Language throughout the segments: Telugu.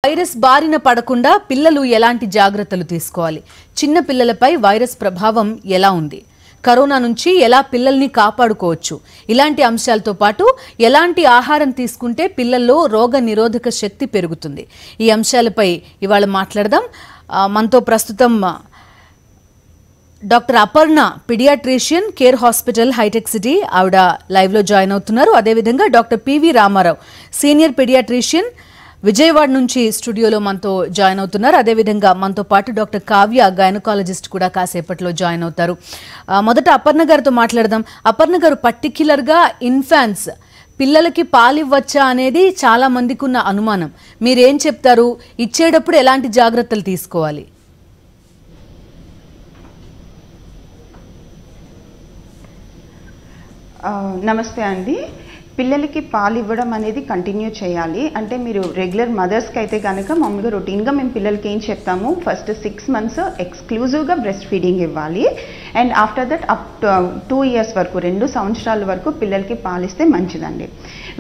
వైరస్ బారిన పడకుండా పిల్లలు ఎలాంటి జాగ్రత్తలు తీసుకోవాలి? చిన్న పిల్లలపై వైరస్ ప్రభావం ఎలా ఉంది? కరోనా నుంచి ఎలా పిల్లల్ని కాపాడుకోవచ్చు? ఇలాంటి అంశాలతో పాటు ఎలాంటి ఆహారం తీసుకుంటే పిల్లల్లో రోగ నిరోధక శక్తి పెరుగుతుంది? ఈ అంశాలపై ఇవాళ మాట్లాడదాం. మనతో ప్రస్తుతం doctor Aparna, paediatrician, care hospital, Hitech city, ఆవిడ లైవ్ లో జాయిన్ అవుతున్నారు. అదేవిధంగా doctor P V Ramarao, senior paediatrician, Vijayawada నుంచి స్టూడియోలో మనతో జాయిన్ అవుతున్నారు. అదేవిధంగా మనతో పాటు డాక్టర్ కావ్య, గైనకాలజిస్ట్ కూడా కాసేపట్లో జాయిన్ అవుతారు. మొదట అపర్ణ గారితో మాట్లాడదాం. అపర్ణ గారు, పర్టిక్యులర్గా ఇన్ఫాన్స్ పిల్లలకి పాలివ్వచ్చా అనేది చాలా మందికి ఉన్న అనుమానం. మీరేం చెప్తారు? ఇచ్చేటప్పుడు ఎలాంటి జాగ్రత్తలు తీసుకోవాలి? నమస్తే అండి. పిల్లలకి పాలు ఇవ్వడం అనేది కంటిన్యూ చేయాలి. అంటే మీరు రెగ్యులర్ మదర్స్కి అయితే కనుక మామూలుగా రొటీన్గా మేము పిల్లలకి ఏం చెప్తాము, ఫస్ట్ 6 months ఎక్స్క్లూజివ్గా బ్రెస్ట్ ఫీడింగ్ ఇవ్వాలి. And after that up 2 years వరకు, 2 సంవత్సరాల వరకు పిల్లలకి పాలిస్తే మంచిదండి.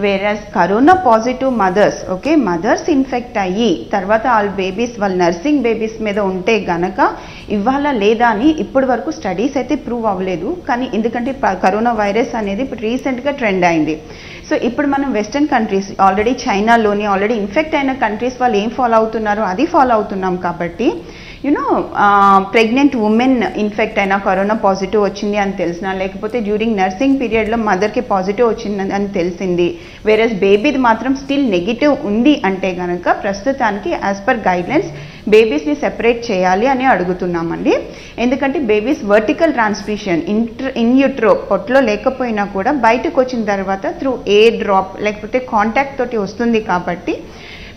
Various corona positive mothers, okay, mothers infect అయ్యి తర్వాత వాళ్ళ బేబీస్, వాళ్ళ నర్సింగ్ బేబీస్ మీద ఉంటే గనక ఇవ్వాలా లేదా అని ఇప్పటి వరకు స్టడీస్ అయితే ప్రూవ్ అవ్వలేదు. కానీ ఎందుకంటే కరోనా వైరస్ అనేది ఇప్పుడు రీసెంట్గా ట్రెండ్ అయింది. సో ఇప్పుడు మనం వెస్టర్న్ కంట్రీస్, ఆల్రెడీ చైనాలోని ఆల్రెడీ ఇన్ఫెక్ట్ అయిన కంట్రీస్ వాళ్ళు ఏం ఫాలో అవుతున్నారో అది ఫాలో అవుతున్నాం. కాబట్టి ప్రెగ్నెంట్ ఉమెన్ ఇన్ఫెక్ట్ అయినా, కరోనా పాజిటివ్ వచ్చింది అని తెలిసినా, లేకపోతే డ్యూరింగ్ నర్సింగ్ పీరియడ్లో మదర్కి పాజిటివ్ వచ్చింది అని తెలిసింది, వేరస్ బేబీది మాత్రం స్టిల్ నెగిటివ్ ఉంది అంటే కనుక ప్రస్తుతానికి యాజ్ పర్ గైడ్లైన్స్ బేబీస్ని సెపరేట్ చేయాలి అని అడుగుతున్నామండి. ఎందుకంటే babies vertical transmission in utero పొట్లో లేకపోయినా కూడా బయటకు వచ్చిన తర్వాత త్రూ ఎయిర్ డ్రాప్ లేకపోతే కాంటాక్ట్ తోటి వస్తుంది. కాబట్టి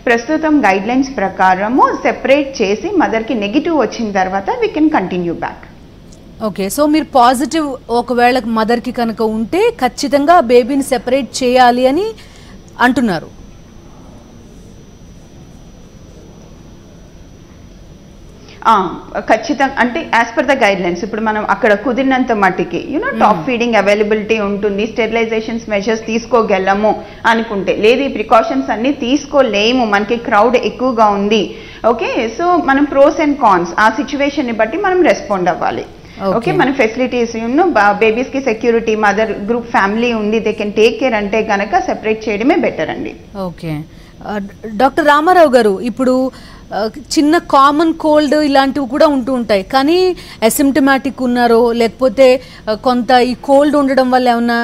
ప్రస్తుతం గైడ్లైన్స్ ప్రకారము సెపరేట్ చేసి మదర్కి నెగిటివ్ వచ్చిన తర్వాత we can continue back. Okay, so మీరు పాజిటివ్ ఒకవేళ మదర్కి కనుక ఉంటే ఖచ్చితంగా బేబీని సెపరేట్ చేయాలి అని అంటున్నారు. ఖచ్చితంగా, అంటే యాజ్ పర్ ద గైడ్లైన్స్ ఇప్పుడు మనం అక్కడ కుదిరినంత మట్టికి టాప్ ఫీడింగ్ అవైలబిలిటీ ఉంటుంది, స్టెరిలైజేషన్స్ మెజర్స్ తీసుకోగలము అనుకుంటే, లేదు ఈ ప్రికాషన్స్ అన్ని తీసుకోలేము, మనకి క్రౌడ్ ఎక్కువగా ఉంది, ఓకే, సో మనం ప్రోస్ అండ్ కాన్స్ ఆ సిచ్యువేషన్ని బట్టి మనం రెస్పాండ్ అవ్వాలి. ఓకే, మన ఫెసిలిటీస్ బేబీస్ కి సెక్యూరిటీ, మదర్ గ్రూప్ ఫ్యామిలీ ఉంది, దే కెన్ టేక్ కేర్ అంటే గనక సెపరేట్ చేయడమే బెటర్ అండి. ఓకే, డాక్టర్ రామారావు గారు, ఇప్పుడు చిన్న కామన్ కోల్డ్ ఇలాంటివి కూడా ఉంటూ ఉంటాయి, కానీ అసిమ్టమాటిక్ ఉన్నారో లేకపోతే కొంత ఈ కోల్డ్ ఉండడం వల్ల ఏమన్నా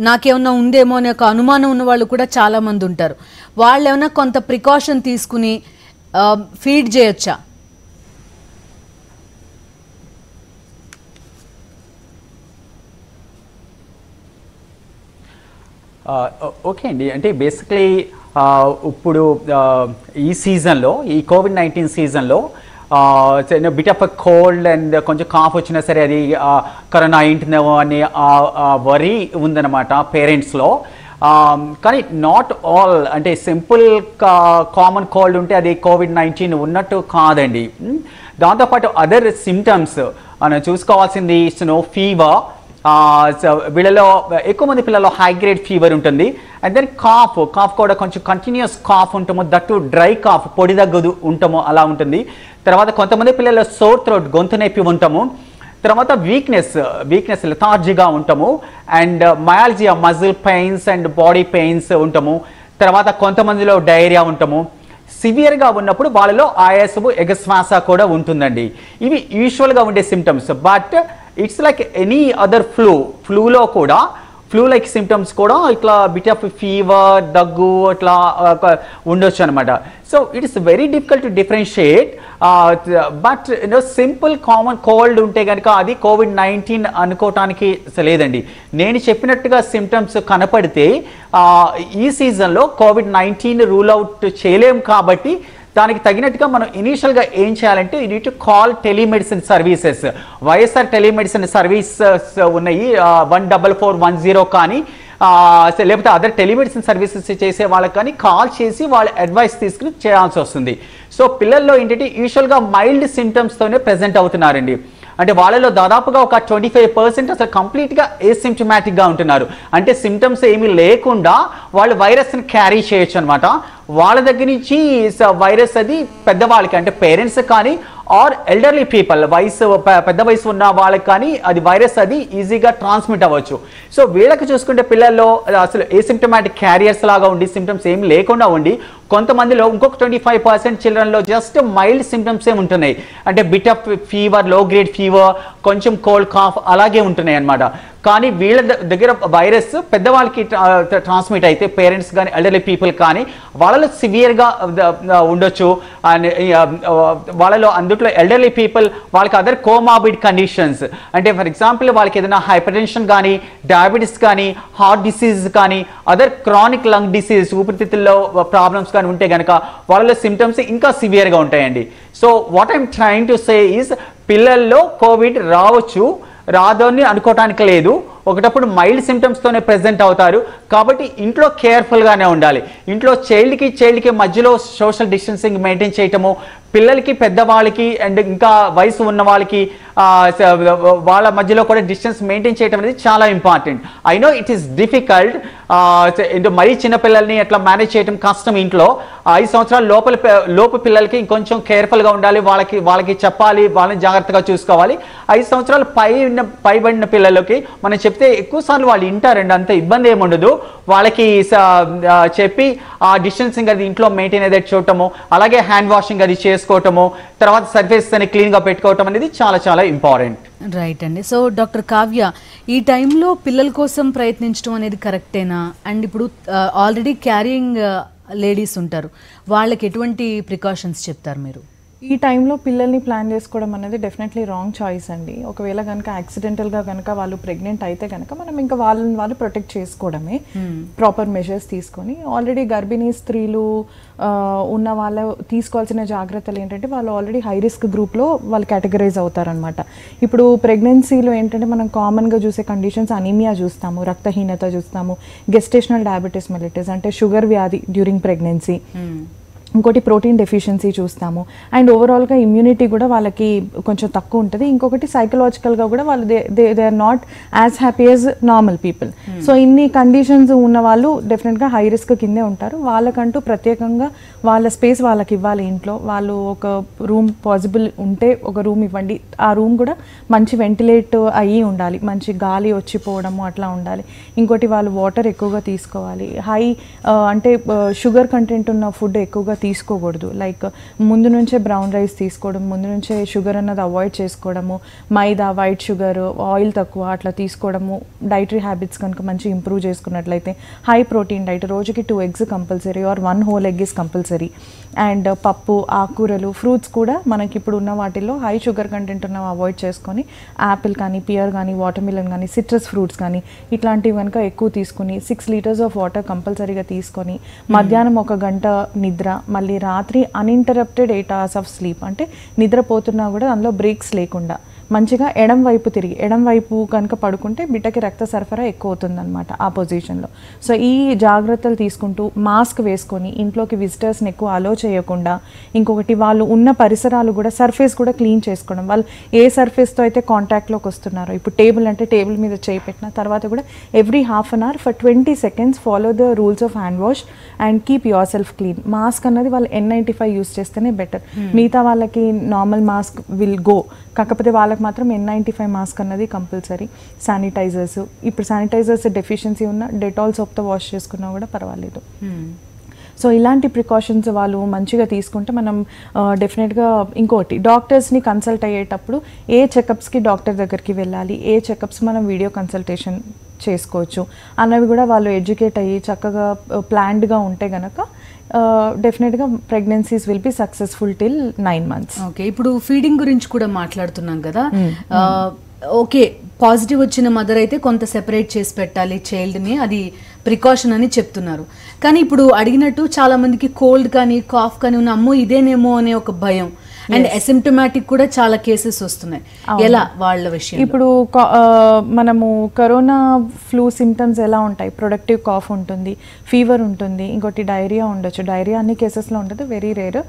నాకేమన్నా ఉందేమో అనే ఒక అనుమానం ఉన్న వాళ్ళు కూడా చాలా మంది ఉంటారు. వాళ్ళు ఏమన్నా కొంత ప్రికాషన్ తీసుకుని ఫీడ్ చేయొచ్చా? ఓకే అండి, అంటే బేసిక్లీ ఇప్పుడు ఈ సీజన్లో, ఈ COVID-19 సీజన్లో bit of a cold and కొంచెం కాఫ్ వచ్చినా సరే అది కరోనా అయింటుందేమో అనే వరీ ఉందన్నమాట పేరెంట్స్లో. కానీ నాట్ ఆల్, అంటే సింపుల్ కామన్ కోల్డ్ ఉంటే అది COVID-19 ఉన్నట్టు కాదండి. దాంతోపాటు అదర్ సిమ్టమ్స్ మనం చూసుకోవాల్సింది ఫీవర్, వీళ్ళలో ఎక్కువ మంది పిల్లల్లో హై గ్రేడ్ ఫీవర్ ఉంటుంది. అండ్ దెన్ కాఫ్ కూడా కొంచెం కంటిన్యూస్ కాఫ్ ఉంటాము, దట్టు డ్రై కాఫ్, పొడి దగ్గు ఉంటాము, అలా ఉంటుంది. తర్వాత కొంతమంది పిల్లల్లో సోర్ థ్రోట్, గొంతు నొప్పి ఉంటాము. తర్వాత వీక్నెస్ లెథార్జీగా ఉంటాము. And myalgia, muscle pains and body pains ఉంటాము. తర్వాత కొంతమందిలో డయేరియా ఉంటాము. సివియర్గా ఉన్నప్పుడు వాళ్ళలో ఆయాసము, ఎగశ్వాస కూడా ఉంటుందండి. ఇవి యూజువల్గా ఉండే symptoms. But it's like any other ఫ్లూలో కూడా ఫ్లూ లైక్ సిమ్టమ్స్ కూడా ఇట్లా బిట్ ఆఫ్ ఫీవర్, దగ్గు అట్లా ఉండొచ్చు అనమాట. So it is very difficult to differentiate. But simple common cold ఉంటే కనుక అది COVID-19 అనుకోవటానికి లేదండి. నేను చెప్పినట్టుగా సిమ్టమ్స్ కనపడితే ఈ సీజన్లో COVID-19 రూల్ అవుట్ చేయలేం. కాబట్టి దానికి తగినట్టుగా మనం ఇనీషియల్గా ఏం చేయాలంటే you need to call telemedicine services. YSR telemedicine services ఉన్నాయి, 14410 కానీ లేకపోతే అదర్ టెలిమెడిసిన్ సర్వీసెస్ చేసే వాళ్ళకి కానీ కాల్ చేసి వాళ్ళ అడ్వైస్ తీసుకుని చేయాల్సి వస్తుంది. సో పిల్లల్లో ఏంటంటే యూజువల్గా మైల్డ్ సిమ్టమ్స్తోనే ప్రెజెంట్ అవుతున్నారండి. అంటే వాళ్ళలో దాదాపుగా ఒక 25% అసలు కంప్లీట్గా ఏసిమ్టమాటిక్గా ఉంటున్నారు. అంటే సిమ్టమ్స్ ఏమీ లేకుండా వాళ్ళు వైరస్ని క్యారీ చేయొచ్చు అనమాట. వాళ్ళ దగ్గర నుంచి వైరస్ అది పెద్దవాళ్ళకి అంటే పేరెంట్స్ కానీ ఆర్ ఎల్డర్లీ పీపుల్ పెద్ద వయసు ఉన్న వాళ్ళకి కానీ అది వైరస్ అది ఈజీగా ట్రాన్స్మిట్ అవ్వచ్చు. సో వీళ్ళకి చూసుకుంటే పిల్లల్లో అసలు ఏసిమ్టమాటిక్ క్యారియర్స్ లాగా ఉండి సిమ్టమ్స్ ఏం లేకుండా ఉండి కొంతమందిలో ఇంకొక 25% చిల్డ్రన్లో జస్ట్ మైల్డ్ సిమ్టమ్స్ ఏమి ఉంటున్నాయి. అంటే బిట్ ఆఫ్ ఫీవర్, లో గ్రేడ్ ఫీవర్, కొంచెం కోల్డ్ కాఫ్ అలాగే ఉంటున్నాయి అన్నమాట. కానీ వీళ్ళ దగ్గర వైరస్ పెద్దవాళ్ళకి ట్రాన్స్మిట్ అయితే పేరెంట్స్ కానీ ఎల్డర్లీ పీపుల్ కానీ వాళ్ళలో సివియర్గా ఉండొచ్చు. అండ్ వాళ్ళలో అందుట్లో ఎల్డర్లీ పీపుల్ వాళ్ళకి అదర్ కోమార్బిడ్ కండిషన్స్ అంటే ఫర్ ఎగ్జాంపుల్ వాళ్ళకి ఏదైనా హైపర్ టెన్షన్ కానీ, డయాబెటీస్ కానీ, హార్ట్ డిసీజ్ కానీ, అదర్ క్రానిక్ లంగ్ డిసీజ్ ఊపిరితిత్తుల్లో ప్రాబ్లమ్స్ కానీ ఉంటే కనుక వాళ్ళలో సిమ్టమ్స్ ఇంకా సివియర్గా ఉంటాయండి. So what I'm trying to say is పిల్లల్లో కోవిడ్ రావచ్చు, రాదని అనుకోవటానికి లేదు. ఒకటప్పుడు మైల్డ్ సిమ్టమ్స్తోనే ప్రెజెంట్ అవుతారు. కాబట్టి ఇంట్లో కేర్ఫుల్గానే ఉండాలి. ఇంట్లో చైల్డ్కి మధ్యలో సోషల్ డిస్టెన్సింగ్ మెయింటైన్ చేయటము, పిల్లలకి పెద్దవాళ్ళకి అండ్ ఇంకా వయసు ఉన్న వాళ్ళకి వాళ్ళ మధ్యలో కూడా డిస్టెన్స్ మెయింటైన్ చేయడం అనేది చాలా important. I know it is difficult. మరీ చిన్నపిల్లల్ని ఎట్లా మేనేజ్ చేయడం కష్టం. ఇంట్లో 5 సంవత్సరాల లోపు పిల్లలకి ఇంకొంచెం కేర్ఫుల్గా ఉండాలి. వాళ్ళకి చెప్పాలి, వాళ్ళని జాగ్రత్తగా చూసుకోవాలి. 5 సంవత్సరాలు పైబడిన పిల్లలకి మనం చెప్తే ఎక్కువసార్లు వాళ్ళు వింటారండి, అంత ఇబ్బంది ఏముండదు. వాళ్ళకి చెప్పి ఆ డిస్టెన్సింగ్ అది ఇంట్లో మెయింటైన్ అయితే చూడటము, అలాగే హ్యాండ్ వాషింగ్ అది చేసుకోవటము, తర్వాత సర్ఫేస్ అని క్లీన్గా పెట్టుకోవటం అనేది చాలా చాలా ఇంపార్టెంట్. రైట్ అండి. సో డాక్టర్ కావ్య, ఈ టైంలో పిల్లల కోసం ప్రయత్నించడం అనేది కరెక్టేనా? అండ్ ఇప్పుడు ఆల్రెడీ క్యారింగ్ లేడీస్ ఉంటారు, వాళ్ళకి ఎటువంటి ప్రికాషన్స్ చెప్తారు మీరు? ఈ టైంలో పిల్లల్ని ప్లాన్ చేసుకోవడం అనేది డెఫినెట్లీ రాంగ్ చాయిస్ అండి. ఒకవేళ కనుక యాక్సిడెంటల్గా కనుక వాళ్ళు ప్రెగ్నెంట్ అయితే కనుక మనం ఇంకా వాళ్ళు ప్రొటెక్ట్ చేసుకోవడమే, ప్రాపర్ మెజర్స్ తీసుకొని. ఆల్రెడీ గర్భిణీ స్త్రీలు ఉన్న వాళ్ళు తీసుకోవాల్సిన జాగ్రత్తలు ఏంటంటే వాళ్ళు ఆల్రెడీ హై రిస్క్ గ్రూప్లో వాళ్ళు కేటగరైజ్ అవుతారనమాట. ఇప్పుడు ప్రెగ్నెన్సీలో ఏంటంటే మనం కామన్గా చూసే కండిషన్స్ అనీమియా చూస్తాము, రక్తహీనత చూస్తాము, గెస్టేషనల్ డయాబెటీస్ మెలిటస్ అంటే షుగర్ వ్యాధి డ్యూరింగ్ ప్రెగ్నెన్సీ, ఇంకోటి ప్రోటీన్ డెఫిషియన్సీ చూస్తాము. అండ్ ఓవరాల్గా ఇమ్యూనిటీ కూడా వాళ్ళకి కొంచెం తక్కువ ఉంటుంది. ఇంకొకటి సైకలాజికల్గా కూడా వాళ్ళు they are not as happy as normal people. So ఇన్ని కండిషన్స్ ఉన్న వాళ్ళు డెఫినెట్గా హై రిస్క్ కిందే ఉంటారు. వాళ్ళకంటూ ప్రత్యేకంగా వాళ్ళ స్పేస్ వాళ్ళకి ఇవ్వాలి ఇంట్లో. వాళ్ళు ఒక రూమ్ పాసిబుల్ ఉంటే ఒక రూమ్ ఇవ్వండి. ఆ రూమ్ కూడా మంచి వెంటిలేట్ అయ్యి ఉండాలి, మంచి గాలి వచ్చిపోవడము అట్లా ఉండాలి. ఇంకోటి వాళ్ళు వాటర్ ఎక్కువగా తీసుకోవాలి. అంటే షుగర్ కంటెంట్ ఉన్న ఫుడ్ ఎక్కువగా తీసుకోకూడదు. లైక్ ముందు నుంచే బ్రౌన్ రైస్ తీసుకోవడం, ముందు నుంచే షుగర్ అన్నది అవాయిడ్ చేసుకోవడము, మైదా, వైట్ షుగర్, ఆయిల్ తక్కువ అట్లా తీసుకోవడము. డైటరీ హ్యాబిట్స్ కనుక మంచి ఇంప్రూవ్ చేసుకున్నట్లయితే హై ప్రోటీన్ డైట్, రోజుకి 2 eggs compulsory or 1 whole egg is compulsory. And పప్పు, ఆకుకూరలు, ఫ్రూట్స్ కూడా మనకి ఇప్పుడు ఉన్న వాటిల్లో హై షుగర్ కంటెంట్ ఉన్నవి అవాయిడ్ చేసుకొని యాపిల్ కానీ, పియర్ కానీ, వాటర్ మిలన్ కానీ, సిట్రస్ ఫ్రూట్స్ కానీ ఇట్లాంటివి కనుక ఎక్కువ తీసుకుని 6 liters ఆఫ్ వాటర్ కంపల్సరీగా తీసుకొని మధ్యాహ్నం 1 గంట నిద్ర, మళ్ళీ రాత్రి అన్ఇంటరప్టెడ్ 8 hours ఆఫ్ స్లీప్. అంటే నిద్రపోతున్నా కూడా అందులో బ్రేక్స్ లేకుండా మంచిగా ఎడం వైపు కనుక పడుకుంటే బిడ్డకి రక్త సరఫరా ఎక్కువ అవుతుందన్నమాట ఆ పొజిషన్లో. సో ఈ జాగ్రత్తలు తీసుకుంటూ మాస్క్ వేసుకొని ఇంట్లోకి విజిటర్స్ని ఎక్కువ అలో చేయకుండా, ఇంకొకటి వాళ్ళు ఉన్న పరిసరాలు కూడా సర్ఫేస్ కూడా క్లీన్ చేసుకోవడం. వాళ్ళు ఏ సర్ఫేస్తో అయితే కాంటాక్ట్లోకి వస్తున్నారో, ఇప్పుడు టేబుల్ అంటే టేబుల్ మీద చేయి పెట్టిన తర్వాత కూడా every ½ an hour for 20 seconds follow the rules of hand wash and keep your self clean. Mask అన్నది వాళ్ళు N95 యూస్ చేస్తేనే బెటర్. మిగతా వాళ్ళకి నార్మల్ మాస్క్ విల్ గో, కాకపోతే వాళ్ళకి మాత్రం N95 మాస్క్ అన్నది కంపల్సరీ. శానిటైజర్స్, ఇప్పుడు శానిటైజర్స్ డెఫిషియన్సీ ఉన్న డెటాల్ సోప్తో వాష్ చేసుకున్నా కూడా పర్వాలేదు. సో ఇలాంటి ప్రికాషన్స్ వాళ్ళు మంచిగా తీసుకుంటే మనం డెఫినెట్గా. ఇంకోటి, డాక్టర్స్ని కన్సల్ట్ అయ్యేటప్పుడు ఏ చెకప్స్కి డాక్టర్ దగ్గరికి వెళ్ళాలి, ఏ చెకప్స్ మనం వీడియో కన్సల్టేషన్ చేసుకోవచ్చు అన్నవి కూడా వాళ్ళు ఎడ్యుకేట్ అయ్యి చక్కగా ప్లాన్డ్గా ఉంటే గనక డెఫినెట్గా pregnancies will be successful till 9 months. Okay, ఇప్పుడు ఫీడింగ్ గురించి కూడా మాట్లాడుతున్నాం కదా. ఓకే, పాజిటివ్ వచ్చిన మదర్ అయితే కొంత సెపరేట్ చేసి పెట్టాలి చైల్డ్ని, అది ప్రికాషన్ అని చెప్తున్నారు. కానీ ఇప్పుడు అడిగినట్టు చాలా మందికి కోల్డ్ కానీ కాఫ్ కానీ ఉన్న, అమ్మో ఇదేనేమో అనే ఒక భయం. అండ్ అసిమ్టమాటిక్ కూడా చాలా కేసెస్ వస్తున్నాయి. ఎలా వాళ్ళ విషయం? ఇప్పుడు మనము కరోనా ఫ్లూ సిమ్టమ్స్ ఎలా ఉంటాయి? ప్రొడక్టివ్ కాఫ్ ఉంటుంది, ఫీవర్ ఉంటుంది, ఇంకోటి డైరియా ఉండొచ్చు. డైరియా అన్ని కేసెస్లో ఉంటుంది, వెరీ రేర్.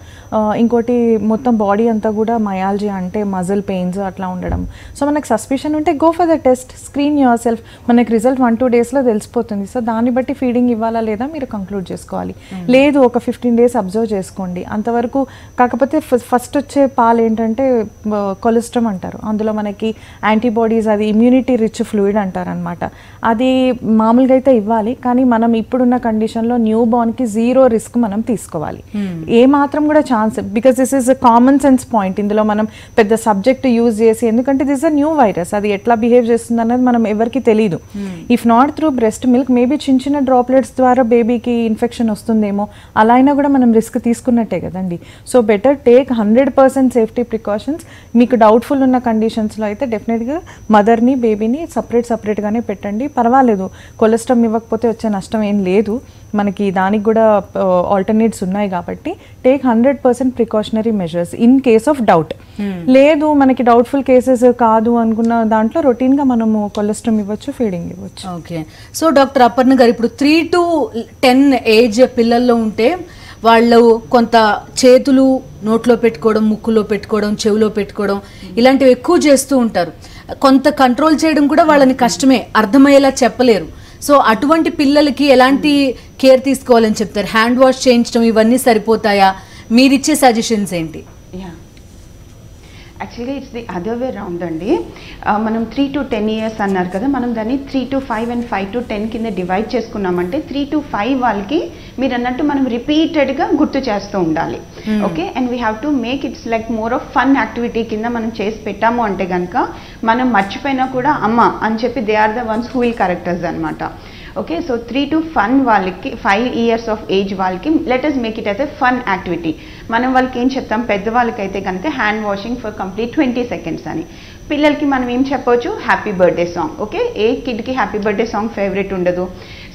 ఇంకోటి మొత్తం బాడీ అంతా కూడా మయాలజీ అంటే మజిల్ పెయిన్స్ అట్లా ఉండడం. సో మనకు సస్పిషన్ ఉంటే go for the test, screen your self. మనకి రిజల్ట్ 1-2 డేస్లో తెలిసిపోతుంది. సో దాన్ని బట్టి ఫీడింగ్ ఇవ్వాలా లేదా మీరు కంక్లూడ్ చేసుకోవాలి. లేదు ఒక 15 డేస్ అబ్జర్వ్ చేసుకోండి అంతవరకు. కాకపోతే ఫస్ట్ వచ్చే పాలు ఏంటంటే కొలెస్ట్రామ్ అంటారు. అందులో మనకి యాంటీబాడీస్, అది ఇమ్యూనిటీ రిచ్ ఫ్లూయిడ్ అంటారు అనమాట. అది మామూలుగా అయితే ఇవ్వాలి, కానీ మనం ఇప్పుడున్న కండిషన్లో న్యూ బార్న్కి 0 రిస్క్ మనం తీసుకోవాలి. ఏ మాత్రం కూడా chance, because this is a common sense point. ఇందులో మనం పెద్ద సబ్జెక్ట్ యూజ్ చేసి, ఎందుకంటే దిస్ అ న్యూ వైరస్, అది ఎట్లా బిహేవ్ చేస్తుంది అనేది మనం ఎవరికి తెలియదు. If not through breast milk, maybe చిన్న చిన్న డ్రాప్లెట్స్ ద్వారా బేబీకి ఇన్ఫెక్షన్ వస్తుందేమో, అలా అయినా కూడా మనం రిస్క్ తీసుకున్నట్టే కదండి. So better take 100% safety precautions. మీకు డౌట్ఫుల్ ఉన్న కండిషన్స్లో అయితే డెఫినెట్గా మదర్ని బేబీని సపరేట్గానే పెట్టండి, పర్వాలేదు. కొలెస్ట్రామ్ ఇవ్వకపోతే వచ్చే నష్టం ఏం లేదు మనకి, దానికి కూడా ఆల్టర్నేట్స్ ఉన్నాయి కాబట్టి take 100% precautionary measures in case of doubt. లేదు మనకి డౌట్ఫుల్ కేసెస్ కాదు అనుకున్న దాంట్లో రొటీన్గా మనము కొలెస్ట్రామ్ ఇవ్వచ్చు, ఫీడింగ్ ఇవ్వచ్చు. ఓకే. సో డాక్టర్ అపర్ణ గారు, ఇప్పుడు 3 to 10 ఏజ్ పిల్లల్లో ఉంటే వాళ్ళు కొంత చేతులు నోట్లో పెట్టుకోవడం, ముక్కులో పెట్టుకోవడం, చెవిలో పెట్టుకోవడం ఇలాంటివి ఎక్కువ చేస్తూ ఉంటారు. కొంత కంట్రోల్ చేయడం కూడా వాళ్ళని కష్టమే, అర్థమయ్యేలా చెప్పలేరు. సో అటువంటి పిల్లలకి ఎలాంటి కేర్ తీసుకోవాలని చెప్తారు? హ్యాండ్ వాష్ చేయించడం ఇవన్నీ సరిపోతాయా? మీరిచ్చే సజెషన్స్ ఏంటి? యాక్చువల్గా it's the other way round అండి. మనం 3 to 10 years అన్నారు కదా, మనం దాన్ని 3 to 5 and 5 to 10 కింద డివైడ్ చేసుకున్నామంటే 3 to 5 వాళ్ళకి మీరు అన్నట్టు మనం రిపీటెడ్గా గుర్తు చేస్తూ ఉండాలి. Okay, and we have to make its like more of fun activity కింద మనం చేసి పెట్టాము అంటే కనుక మనం మర్చిపోయినా కూడా అమ్మ అని చెప్పి they are the ones who will correct us అనమాట. ఓకే, సో 3 to 5 వాళ్ళకి 5 years ఆఫ్ ఏజ్ వాళ్ళకి let us make it as a fun activity. మనం వాళ్ళకి ఏం చెప్తాం, పెద్దవాళ్ళకైతే కనుక hand washing for complete 20 seconds అని. పిల్లలకి మనం ఏం చెప్పవచ్చు, హ్యాపీ బర్త్డే సాంగ్. ఓకే, ఏ కిడ్కి హ్యాపీ బర్త్డే సాంగ్ ఫేవరెట్ ఉండదు?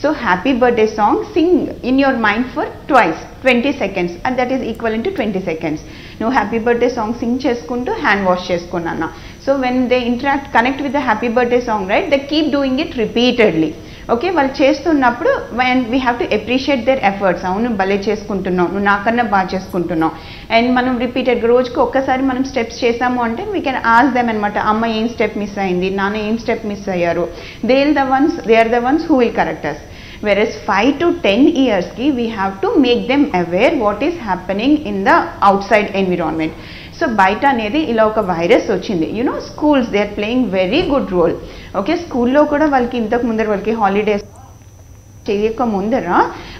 So happy birthday song sing in your mind for twice 20 seconds, and that is equal to 20 seconds. నువ్వు హ్యాపీ బర్త్డే సాంగ్ సింగ్ చేసుకుంటూ హ్యాండ్ వాష్ చేసుకున్నా. So when they interact connect with the happy birthday song, right, they keep doing it repeatedly. Okay, వాళ్ళు చేస్తున్నప్పుడు and we have to appreciate their efforts. అవును భలే చేసుకుంటున్నావు, నువ్వు నాకన్నా బాగా చేసుకుంటున్నావు. అండ్ మనం రిపీటెడ్గా రోజుకి ఒక్కసారి మనం స్టెప్స్ చేసాము అంటే వీ కెన్ ఆస్క్ దెమ్ అనమాట, అమ్మ ఏం స్టెప్ మిస్ అయింది, నాన్న ఏం స్టెప్ మిస్ అయ్యారు. They are the ones who will correct us. Whereas 5 to 10 years ki we have to make them aware what is happening in the outside environment. So బయట అనేది ఇలా ఒక వైరస్ వచ్చింది, you know schools they are playing very good role. Okay, స్కూల్లో కూడా వాళ్ళకి ఇంతకు ముందర వాళ్ళకి హాలిడేస్ చేయక ముందర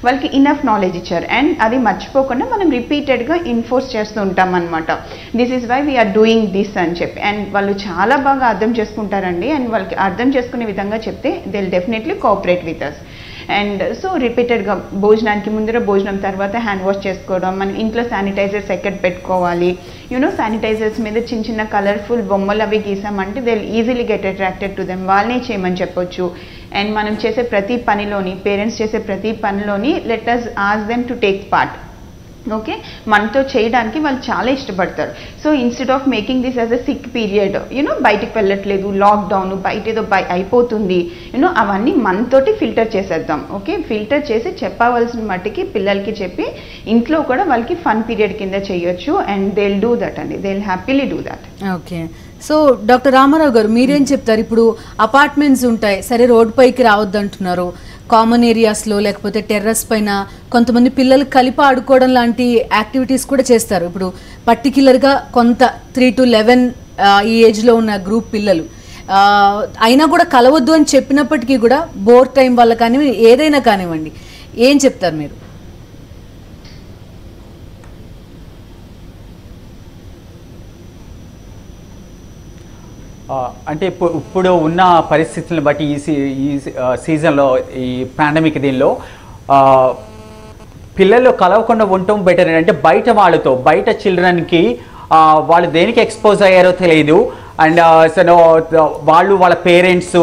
వాళ్ళకి ఇనఫ్ నాలెడ్జ్ ఇచ్చారు, అండ్ అది మర్చిపోకుండా మనం రిపీటెడ్గా ఇన్ఫోర్స్ చేస్తూ ఉంటాం అనమాట. This is why we are doing this అని చెప్పి. అండ్ వాళ్ళు చాలా బాగా అర్థం చేసుకుంటారండి, అండ్ వాళ్ళకి అర్థం చేసుకునే విధంగా చెప్తే they will definitely cooperate with us. And so రిపీటెడ్గా భోజనానికి ముందర, భోజనం తర్వాత హ్యాండ్ వాష్ చేసుకోవడం, మనం ఇంట్లో శానిటైజర్స్ ఎక్కడ పెట్టుకోవాలి, యూనో శానిటైజర్స్ మీద చిన్న చిన్న కలర్ఫుల్ బొమ్మలు అవి గీసామంటే they will easily get attracted to them, వాళ్ళనే చేయమని చెప్పొచ్చు. అండ్ మనం చేసే ప్రతి పనిలోని, పేరెంట్స్ చేసే ప్రతి పనిలోని let us ask them to take part. Okay, మనతో చేయడానికి వాళ్ళు చాలా ఇష్టపడతారు. So instead of making this as a sick period, you know బయటికి వెళ్ళట్లేదు, లాక్డౌన్, బయట ఏదో అయిపోతుంది, యూనో అవన్నీ మనతోటి ఫిల్టర్ చేసేద్దాం. ఓకే, ఫిల్టర్ చేసి చెప్పవలసిన మట్టికి పిల్లలకి చెప్పి ఇంట్లో కూడా వాళ్ళకి ఫన్ పీరియడ్ కింద చేయొచ్చు, and they will do that అండి, they will happily do that. Okay, so doctor Ramarao గారు మీరేం చెప్తారు? ఇప్పుడు అపార్ట్మెంట్స్ ఉంటాయి, సరే రోడ్ పైకి రావద్దు అంటున్నారు, కామన్ ఏరియాస్లో లేకపోతే టెర్రస్ పైన కొంతమంది పిల్లలు కలిపి ఆడుకోవడం లాంటి యాక్టివిటీస్ కూడా చేస్తారు. ఇప్పుడు పర్టిక్యులర్గా కొంత 3 to 11 ఈ ఏజ్లో ఉన్న గ్రూప్ పిల్లలు అయినా కూడా కలవద్దు అని చెప్పినప్పటికీ కూడా బోర్ టైం వల్ల కానివ్వండి, ఏదైనా కానివ్వండి, ఏం చెప్తారు మీరు? అంటే ఇప్పుడు ఉన్న పరిస్థితులను బట్టి ఈ సీజన్లో, ఈ పాండమిక్ దీనిలో పిల్లలు కలవకుండా ఉండటం బెటర్. అంటే బయట వాళ్ళతో, బయట చిల్డ్రన్కి వాళ్ళు దేనికి ఎక్స్పోజ్ అయ్యారో తెలియదు, అండ్ వాళ్ళు వాళ్ళ పేరెంట్స్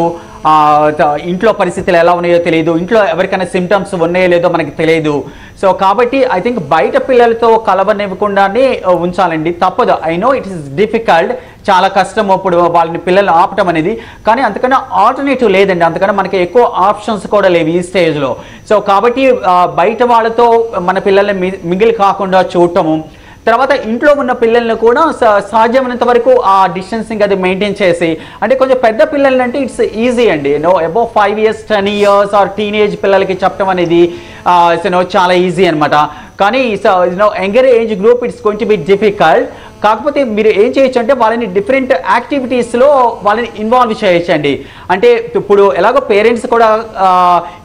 ఇంట్లో పరిస్థితులు ఎలా ఉన్నాయో తెలియదు, ఇంట్లో ఎవరికైనా సిమ్టమ్స్ ఉన్నాయో లేదో మనకి తెలియదు. సో కాబట్టి ఐ థింక్ బయట పిల్లలతో కలవనివ్వకుండానే ఉంచాలండి. తప్పదు, I know it is difficult, చాలా కష్టం ఇప్పుడు వాళ్ళని పిల్లల్ని ఆపటం అనేది. కానీ అంతకన్నా ఆల్టర్నేటివ్ లేదండి, అంతకన్నా మనకి ఎక్కువ ఆప్షన్స్ కూడా లేవు ఈ స్టేజ్లో. సో కాబట్టి బయట వాళ్ళతో మన పిల్లల్ని మిగిలి కాకుండా చూడటము, తర్వాత ఇంట్లో ఉన్న పిల్లల్ని కూడా సాధ్యమైనంత వరకు ఆ డిస్టెన్సింగ్ అది మెయింటైన్ చేసి, అంటే కొంచెం పెద్ద పిల్లల్ని అంటే ఇట్స్ ఈజీ అండి, above 5 years 10 years or teenage పిల్లలకి చెప్పడం అనేది చాలా ఈజీ అనమాట. కానీ younger age group it's going to be difficult. కాకపోతే మీరు ఏం చేయొచ్చు అంటే వాళ్ళని డిఫరెంట్ యాక్టివిటీస్లో వాళ్ళని ఇన్వాల్వ్ చేయొచ్చండి. అంటే ఇప్పుడు ఎలాగో పేరెంట్స్ కూడా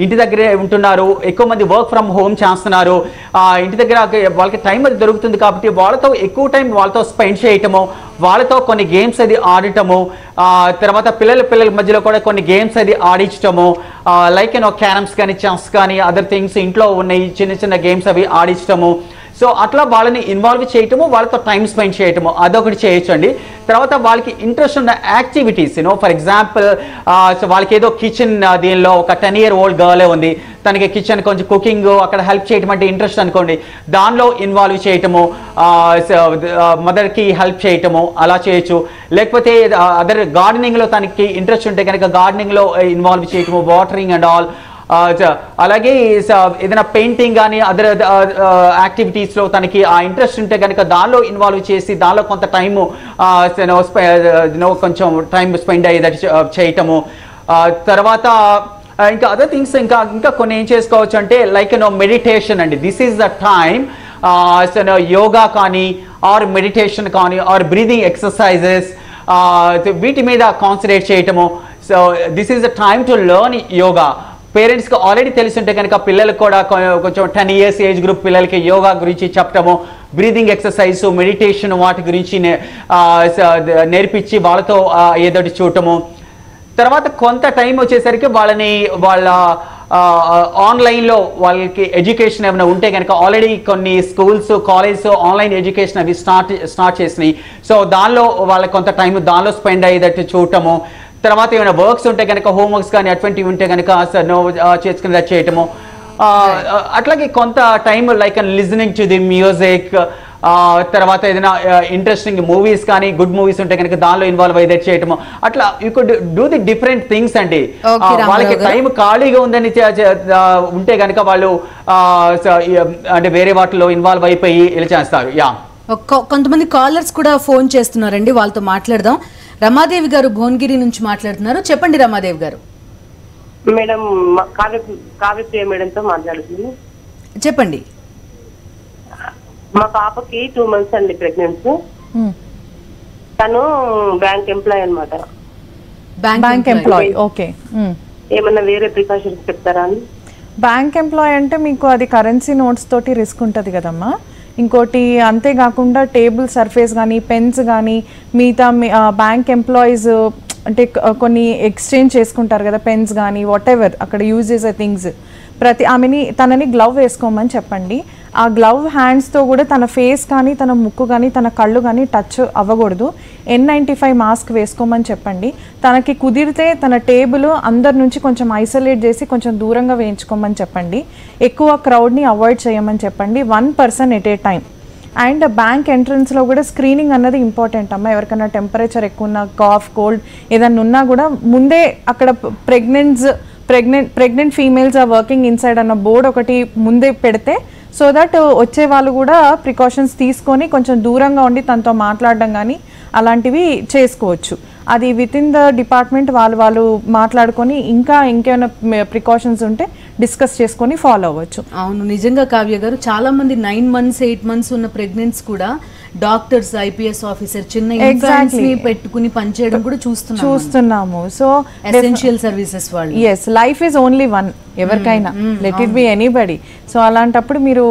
ఇంటి దగ్గరే ఉంటున్నారు, ఎక్కువ మంది వర్క్ ఫ్రమ్ హోమ్ చేస్తున్నారు, ఇంటి దగ్గర వాళ్ళకి టైం అది దొరుకుతుంది కాబట్టి వాళ్ళతో ఎక్కువ టైం వాళ్ళతో స్పెండ్ చేయటము, వాళ్ళతో కొన్ని గేమ్స్ అది ఆడటము, తర్వాత పిల్లల మధ్యలో కూడా కొన్ని గేమ్స్ అది ఆడించటము, లైక్ క్యారమ్స్ కానీ చెస్ కానీ అదర్ థింగ్స్ ఇంట్లో ఉన్నాయి చిన్న చిన్న గేమ్స్ అవి ఆడించటము. సో అట్లా వాళ్ళని ఇన్వాల్వ్ చేయటము, వాళ్ళతో టైం స్పెండ్ చేయటము, అదొకటి చేయొచ్చండి. తర్వాత వాళ్ళకి ఇంట్రెస్ట్ ఉన్న యాక్టివిటీస్, ఫర్ ఎగ్జాంపుల్ సో వాళ్ళకి ఏదో కిచెన్ దీనిలో ఒక 10-year-old గర్లే ఉంది, తనకి కిచెన్ కొంచెం కుకింగ్ అక్కడ హెల్ప్ చేయటం అంటే ఇంట్రెస్ట్ అనుకోండి, దానిలో ఇన్వాల్వ్ చేయటము, మదర్కి హెల్ప్ చేయటము అలా చేయొచ్చు. లేకపోతే అదర్ గార్డెనింగ్లో తనకి ఇంట్రెస్ట్ ఉంటే కనుక గార్డెనింగ్లో ఇన్వాల్వ్ చేయటము, వాటరింగ్ అండ్ ఆల్. అలాగే ఏదైనా పెయింటింగ్ కానీ అదర్ యాక్టివిటీస్లో తనకి ఆ ఇంట్రెస్ట్ ఉంటే కనుక దానిలో ఇన్వాల్వ్ చేసి దానిలో కొంత టైము కొంచెం టైం స్పెండ్ అయ్యేది చేయటము. తర్వాత ఇంకా అదర్ థింగ్స్ ఇంకా కొన్ని ఏం చేసుకోవచ్చు అంటే లైక్ మెడిటేషన్ అండి. This is the time yoga కానీ ఆర్ మెడిటేషన్ కానీ ఆర్ బ్రీదింగ్ ఎక్సర్సైజెస్ వీటి మీద కాన్సన్ట్రేట్ చేయటము. So this is the time to learn yoga. పేరెంట్స్కి ఆల్రెడీ తెలిసి ఉంటే కనుక పిల్లలకు కూడా కొంచెం 10 years ఏజ్ గ్రూప్ పిల్లలకి యోగా గురించి చెప్పటము, బ్రీదింగ్ ఎక్సర్సైజ్, మెడిటేషన్ వాటి గురించి నేర్పించి వాళ్ళతో ఏదోటి చూడటము. తర్వాత కొంత టైం వచ్చేసరికి వాళ్ళ ఆన్లైన్లో వాళ్ళకి ఎడ్యుకేషన్ ఏమైనా ఉంటే కనుక ఆల్రెడీ కొన్ని స్కూల్స్ కాలేజెస్ ఆన్లైన్ ఎడ్యుకేషన్ అవి స్టార్ట్ చేసినాయి. సో దానిలో వాళ్ళకి కొంత టైం దానిలో స్పెండ్ అయ్యేటట్టు చూడటము. తర్వాత ఏమైనా వర్క్స్ ఉంటే కనుక హోంవర్క్స్ కానీ అటువంటివి ఉంటే కనుక చేసుకుని చేయటము. అట్లాగే కొంత time like listening to the music, తర్వాత ఏదైనా ఇంట్రెస్టింగ్ మూవీస్ కానీ గుడ్ మూవీస్ ఉంటే కనుక దానిలో ఇన్వాల్వ్ అయ్యేది చేయటము. అట్లా you could do the different things అండి. వాళ్ళకి టైం ఖాళీగా ఉందని ఉంటే కనుక వాళ్ళు అంటే వేరే వాటిలో ఇన్వాల్వ్ అయిపోయి ఇలా చేస్తారు. కొంతమంది కాలర్స్ కూడా ఫోన్ చేస్తున్నారండి, వాళ్ళతో మాట్లాడదాం. రమాదేవి గారు భువనగిరి నుంచి మాట్లాడుతున్నారు. చెప్పండి రమాదేవి గారు. మేడం కావ్యప్రియ మేడంతో మాట్లాడుతుంది. చెప్పండి. మా పాపకి 2 months అండి ప్రెగ్నెన్సీ. తను బ్యాంక్ ఎంప్లాయ్ అనమాట. Bank employee. ఓకే. ఏమన్నా వేరే ప్రికాషన్స్ చెప్తారా అని? బ్యాంక్ ఎంప్లాయ్ అంటే మీకు అది కరెన్సీ నోట్స్ తోటి రిస్క్ ఉంటుంది కదమ్మా. ఇంకోటి అంతేకాకుండా టేబుల్ సర్ఫేస్ కానీ పెన్స్ కానీ మిగతా బ్యాంక్ ఎంప్లాయీస్ అంటే కొన్ని ఎక్స్చేంజ్ చేసుకుంటారు కదా పెన్స్ కానీ వాట్ ఎవర్ అక్కడ యూజ్ చేసే థింగ్స్ తనని గ్లవ్ వేసుకోమని చెప్పండి. ఆ గ్లవ్ హ్యాండ్స్తో కూడా తన ఫేస్ కానీ తన ముక్కు కానీ తన కళ్ళు కానీ టచ్ అవ్వకూడదు. N95 మాస్క్ వేసుకోమని చెప్పండి. తనకి కుదిరితే తన టేబుల్ అందరి నుంచి కొంచెం ఐసోలేట్ చేసి కొంచెం దూరంగా వేయించుకోమని చెప్పండి. ఎక్కువ క్రౌడ్ని అవాయిడ్ చేయమని చెప్పండి. 1 person at a time. And bank ఎంట్రన్స్లో కూడా స్క్రీనింగ్ అన్నది ఇంపార్టెంట్ అమ్మ. ఎవరికైనా టెంపరేచర్ ఎక్కువ ఉన్నా కాఫ్ కోల్డ్ ఏదన్నా ఉన్నా కూడా ముందే అక్కడ pregnant females are working inside అన్న బోర్డు ఒకటి ముందే పెడితే సో దట్ వచ్చే వాళ్ళు కూడా ప్రికాషన్స్ తీసుకొని కొంచెం దూరంగా ఉండి తనతో మాట్లాడడం కానీ అలాంటివి చేసుకోవచ్చు. అది విత్ ఇన్ ద డిపార్ట్మెంట్ వాళ్ళు మాట్లాడుకొని ఇంకేమైనా ప్రికాషన్స్ ఉంటే డిస్కస్ చేసుకొని ఫాలో అవ్వచ్చు. అవును, నిజంగా కావ్య గారు చాలా మంది 9 months 8 months ఉన్న ప్రెగ్నెన్సీ కూడా డాక్టర్స్ ఐపీఎస్ ఆఫీసర్ చిన్న ఇన్ఫాంట్స్ ని పెట్టుకుని పనిచేయడం కూడా చూస్తున్నాము. సో ఎసెన్షియల్ సర్వీసెస్ వాళ్ళు as life is only one ఎవరికైనా let it be anybody. So అలాంటప్పుడు మీరు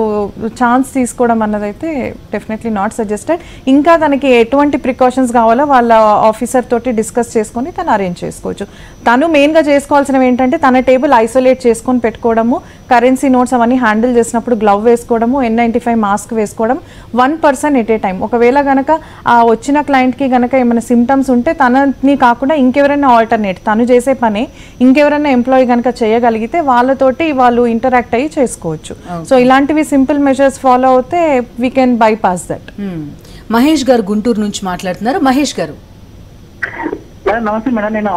ఛాన్స్ తీసుకోవడం అన్నదైతే డెఫినెట్లీ నాట్ సజెస్టెడ్. ఇంకా తనకి ఎటువంటి ప్రికాషన్స్ కావాలో వాళ్ళ ఆఫీసర్ తోటి డిస్కస్ చేసుకొని తను అరేంజ్ చేసుకోవచ్చు. తను మెయిన్గా చేసుకోవాల్సినవి ఏంటంటే తన టేబుల్ ఐసోలేట్ చేసుకొని పెట్టుకోవడము, కరెన్సీ నోట్స్ అవన్నీ హ్యాండిల్ చేసినప్పుడు గ్లవ్ వేసుకోవడము, N95 మాస్క్ వేసుకోవడం, 1 person at a time. ఒకవేళ కనుక ఆ వచ్చిన క్లయింట్కి కనుక ఏమైనా సిమ్టమ్స్ ఉంటే తనని కాకుండా ఇంకెవరైనా ఆల్టర్నేట్ తను చేసే పనే ఇంకెవరైనా ఎంప్లాయీ కనుక చేయగలిగితే వాళ్ళతోటి వాళ్ళు ఇంటరాక్ట్ అయ్యి చేసుకోవచ్చు. సో ఇలాంటివి సింపుల్ మెజర్స్ ఫాలో అవుతే we can bypass that. Mahesh గారు గుంటూరు నుంచి మాట్లాడుతున్నారు. మహేష్ గారు నమస్తే మేడం, నేను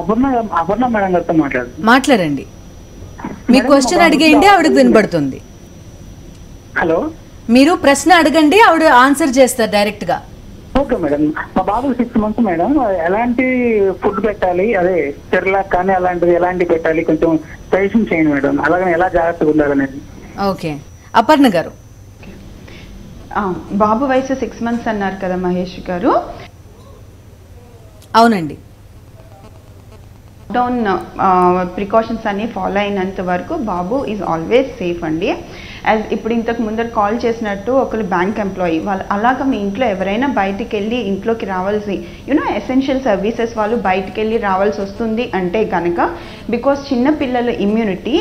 అపర్ణ మేడం గారితో మాట్లాడండి. మీ క్వశ్చన్ అడిగేయండి, ఆవిడకి వినబడుతుంది. హలో, మీరు ప్రశ్న అడగండి, ఆవిడ ఆన్సర్ చేస్తారు డైరెక్ట్ గా. Okay madam. మా బాబు 6 months మేడం, ఎలాంటి ఫుడ్ పెట్టాలి, అదే సెర్లాక్ కానీ అలాంటిది ఎలాంటి పెట్టాలి, కొంచెం సజెషన్ చేయండి మేడం. అలాగే ఎలా జాగ్రత్తగా ఉండాలనేది. ఓకే, అపర్ణ గారు. బాబు వయసు 6 months అన్నారు కదా మహేష్ గారు. అవునండి. లాక్డౌన్ ప్రికాషన్స్ అన్ని ఫాలో అయినంత వరకు బాబు ఈజ్ ఆల్వేస్ సేఫ్ అండి. యాజ్ ఇప్పుడు ఇంతకు ముందర కాల్ చేసినట్టు ఒకరు బ్యాంక్ ఎంప్లాయీ వాళ్ళు అలాగా మీ ఇంట్లో ఎవరైనా బయటికి వెళ్ళి ఇంట్లోకి రావాల్సి ఎసెన్షియల్ సర్వీసెస్ వాళ్ళు బయటికి వెళ్ళి రావాల్సి వస్తుంది అంటే కనుక బికాస్ చిన్నపిల్లల ఇమ్యూనిటీ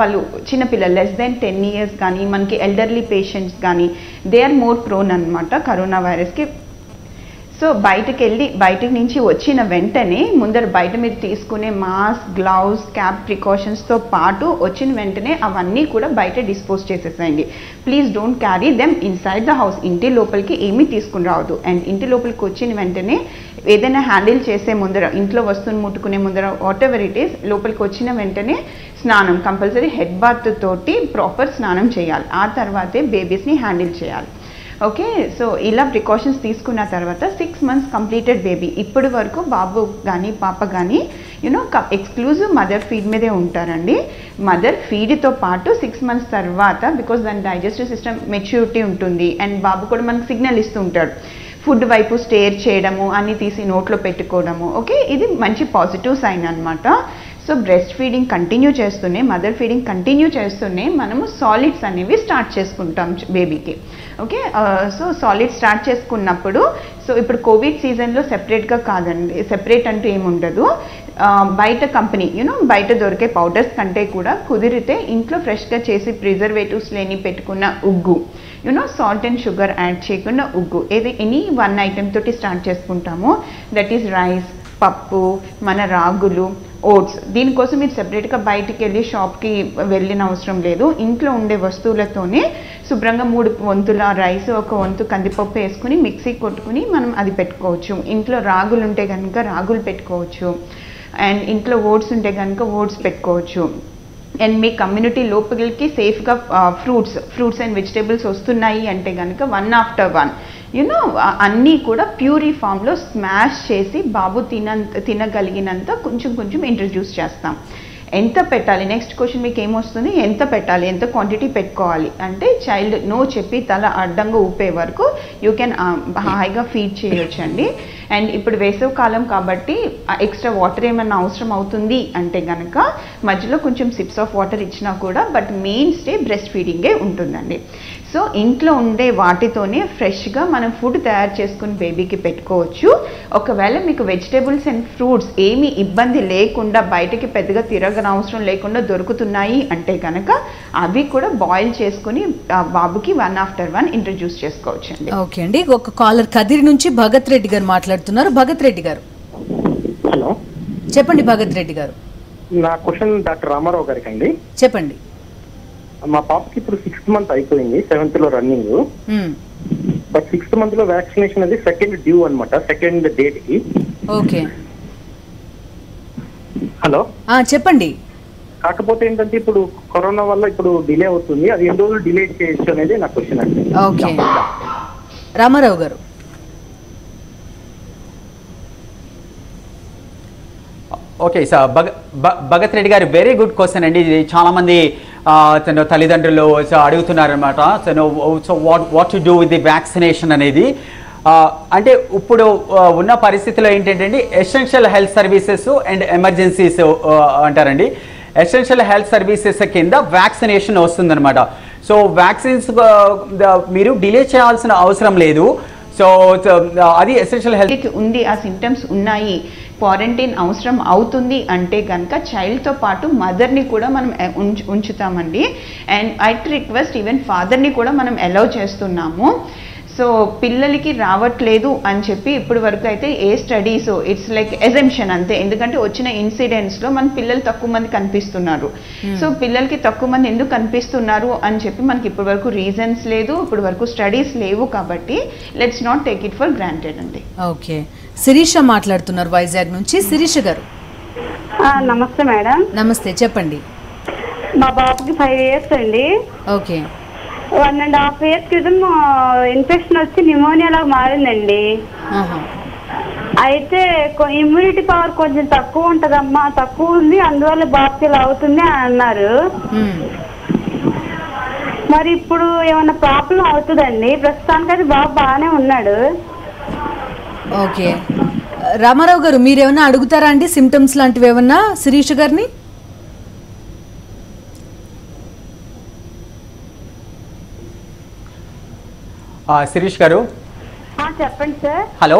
వాళ్ళు చిన్నపిల్లలు లెస్ దెన్ 10 years కానీ మనకి ఎల్డర్లీ పేషెంట్స్ కానీ దే ఆర్ మోర్ ప్రోన్ అనమాట కరోనా వైరస్కి. సో బయటికి నుంచి వచ్చిన వెంటనే ముందర బయట మీరు తీసుకునే మాస్క్, గ్లౌస్, క్యాప్ ప్రికాషన్స్తో పాటు వచ్చిన వెంటనే అవన్నీ కూడా బయట డిస్పోజ్ చేసేసేయండి. Please don't carry them inside the house. ఇంటి లోపలికి ఏమీ తీసుకుని రావద్దు. అండ్ ఇంటి లోపలికి వచ్చిన వెంటనే ఏదైనా హ్యాండిల్ చేసే ముందర, ఇంట్లో వస్తువుని ముట్టుకునే ముందర, వాట్ ఎవర్ ఇట్ ఈస్, లోపలికి వచ్చిన వెంటనే స్నానం కంపల్సరీ హెడ్ బాత్ తోటి ప్రాపర్ స్నానం చేయాలి. ఆ తర్వాతే బేబీస్ని హ్యాండిల్ చేయాలి. ఓకే, సో ఇలా ప్రికాషన్స్ తీసుకున్న తర్వాత 6 months కంప్లీటెడ్ బేబీ ఇప్పటి వరకు బాబు కానీ పాప కానీ ఎక్స్క్లూజివ్ మదర్ ఫీడ్ మీదే ఉంటారండి. మదర్ ఫీడ్తో పాటు 6 months తర్వాత బికాస్ దాని డైజెస్టివ్ సిస్టమ్ మెచ్యూరిటీ ఉంటుంది అండ్ బాబు కూడా మనకు సిగ్నల్ ఇస్తూ ఉంటాడు. ఫుడ్ వైపు స్టేర్ చేయడము, అన్ని తీసి నోట్లో పెట్టుకోవడము. ఓకే, ఇది మంచి పాజిటివ్ సైన్ అనమాట. సో బ్రెస్ట్ ఫీడింగ్ కంటిన్యూ చేస్తూనే, మదర్ ఫీడింగ్ కంటిన్యూ చేస్తూనే మనము సాలిడ్స్ అనేవి స్టార్ట్ చేసుకుంటాం బేబీకి. ఓకే, సో సాలిడ్ స్టార్ట్ చేసుకున్నప్పుడు సో ఇప్పుడు కోవిడ్ సీజన్లో సెపరేట్గా కాదండి, సెపరేట్ అంటూ ఏముండదు. బయట కంపెనీ బయట దొరికే పౌడర్స్ కంటే కూడా కుదిరితే ఇంట్లో ఫ్రెష్గా చేసి ప్రిజర్వేటివ్స్ లేని పెట్టుకున్న ఉగ్గు, సాల్ట్ అండ్ షుగర్ యాడ్ చేయకుండా ఉగ్గు, ఎనీ 1 item తోటి స్టార్ట్ చేసుకుంటాము. దట్ ఈస్ రైస్, పప్పు, మన రాగులు, ఓట్స్. దీనికోసం మీరు సెపరేట్గా బయటికి వెళ్ళి షాప్కి వెళ్ళిన అవసరం లేదు. ఇంట్లో ఉండే వస్తువులతోనే శుభ్రంగా 3 వంతుల రైస్, 1 వంతు కందిపప్పు వేసుకుని మిక్సీ కొట్టుకుని మనం అది పెట్టుకోవచ్చు. ఇంట్లో రాగులు ఉంటే కనుక రాగులు పెట్టుకోవచ్చు. అండ్ ఇంట్లో ఓట్స్ ఉంటే కనుక ఓట్స్ పెట్టుకోవచ్చు. అండ్ మీ కమ్యూనిటీ లోపలికి సేఫ్గా ఫ్రూట్స్ అండ్ వెజిటేబుల్స్ వస్తున్నాయి అంటే కనుక 1 after 1 అన్నీ కూడా ప్యూరీ ఫామ్లో స్మాష్ చేసి బాబు తినగలిగినంత కొంచెం ఇంట్రడ్యూస్ చేస్తాం. ఎంత పెట్టాలి, నెక్స్ట్ క్వశ్చన్ మీకు ఏమొస్తుంది, ఎంత పెట్టాలి, ఎంత క్వాంటిటీ పెట్టుకోవాలి అంటే చైల్డ్ నో చెప్పి తల అడ్డంగా ఊపే వరకు యూ కెన్ హాయిగా ఫీడ్ చేయొచ్చండి. అండ్ ఇప్పుడు వేసవి కాలం కాబట్టి ఎక్స్ట్రా వాటర్ ఏమన్నా అవసరం అవుతుంది అంటే కనుక మధ్యలో కొంచెం సిప్స్ ఆఫ్ వాటర్ ఇచ్చినా కూడా బట్ మెయిన్ స్టే బ్రెస్ట్ ఫీడింగే ఉంటుందండి. సో ఇంట్లో ఉండే వాటితోనే ఫ్రెష్గా మనం ఫుడ్ తయారు చేసుకుని బేబీకి పెట్టుకోవచ్చు. ఒకవేళ మీకు వెజిటేబుల్స్ అండ్ ఫ్రూట్స్ ఏమీ ఇబ్బంది లేకుండా బయటకి పెద్దగా తిరగనవసరం లేకుండా దొరుకుతున్నాయి అంటే కనుక అవి కూడా బాయిల్ చేసుకుని బాబుకి 1 after 1 ఇంట్రడ్యూస్ చేసుకోవచ్చు అండి. ఓకే అండి, ఒక కాలర్ కదిరి నుంచి భగత్ రెడ్డి గారు మాట్లాడుతున్నారు. భగత్ రెడ్డి గారు హలో, చెప్పండి. భగత్ రెడ్డి గారు, నా క్వశ్చన్ డాక్టర్ రామారావు గారికి అండి. చెప్పండి. మా పాపకి ఇప్పుడు 6th month అయిపోయింది, 7th లో రన్నింగ్. బట్ 6th month లో వ్యాక్సినేషన్ అది 2nd డ్యూ అనమాట, 2nd date కి. ఓకే, హలో చెప్పండి. కాకపోతే ఏంటంటే ఇప్పుడు కరోనా వల్ల ఇప్పుడు డిలే అవుతుంది, అది ఎన్ని రోజులు డిలే చేయొచ్చు అనేది నా క్వశ్చన్ అండి. ఓకే, రామారావు గారు. ఓకే సార్, భగత్ రెడ్డి గారు వెరీ గుడ్ క్వశ్చన్ అండి. ఇది చాలామంది తల్లిదండ్రులు అడుగుతున్నారు అనమాట. So what to do with the vaccination అనేది. అంటే ఇప్పుడు ఉన్న పరిస్థితిలో ఏంటంటే essential health services and emergencies అంటారండి. ఎసెన్షియల్ హెల్త్ సర్వీసెస్ కింద వ్యాక్సినేషన్ వస్తుందన్నమాట. సో వ్యాక్సిన్స్ మీరు డిలే చేయాల్సిన అవసరం లేదు. సో అది ఎసెన్షియల్ హెల్త్ ఉంది, ఆ సింటమ్స్ ఉన్నాయి, క్వారంటైన్ అవసరం అవుతుంది అంటే కనుక చైల్డ్తో పాటు మదర్ని కూడా మనం ఉంచుతామండి. అండ్ ఐ రిక్వెస్ట్ ఈవెన్ ఫాదర్ని కూడా మనం అలౌ చేస్తున్నాము. సో పిల్లలకి రావట్లేదు అని చెప్పి ఇప్పటి వరకు అయితే ఏ స్టడీస్, ఇట్స్ లైక్ ఎజెంప్షన్ అంతే. ఎందుకంటే వచ్చిన ఇన్సిడెంట్స్లో మన పిల్లలు తక్కువ మంది కనిపిస్తున్నారు. సో పిల్లలకి తక్కువ మంది ఎందుకు కనిపిస్తున్నారు అని చెప్పి మనకి ఇప్పటి వరకు రీజన్స్ లేదు, ఇప్పటి వరకు స్టడీస్ లేవు. కాబట్టి let's not take it for granted అండి. ఓకే, శిరీష మాట్లాడుతున్నారు వైజాగ్ నుంచి. శిరీష గారు నమస్తే మేడం. నమస్తే, చెప్పండి. మా బాబుకి 5 years అండి. ఓకే, 1.5 years క్రితం ఇన్ఫెక్షన్ వచ్చి నిమోనియా లాగా మారిందండి. అయితే ఇమ్యూనిటీ పవర్ కొంచెం తక్కువ ఉంటదమ్మా, తక్కువ ఉంది, అందువల్ల బాబుకి ఇలా అవుతుంది అని అన్నారు. మరి ఇప్పుడు ఏమన్నా ప్రాబ్లం అవుతుందండి? ప్రస్తుతానికి అది బాబు బాగానే ఉన్నాడు. ఓకే, రామారావు గారు మీరేమన్నా అడుగుతారా అండి, సిమ్టమ్స్ లాంటివి ఏమన్నా శిరీష గారిని? శిరీష్ గారు చెప్పండి సార్. హలో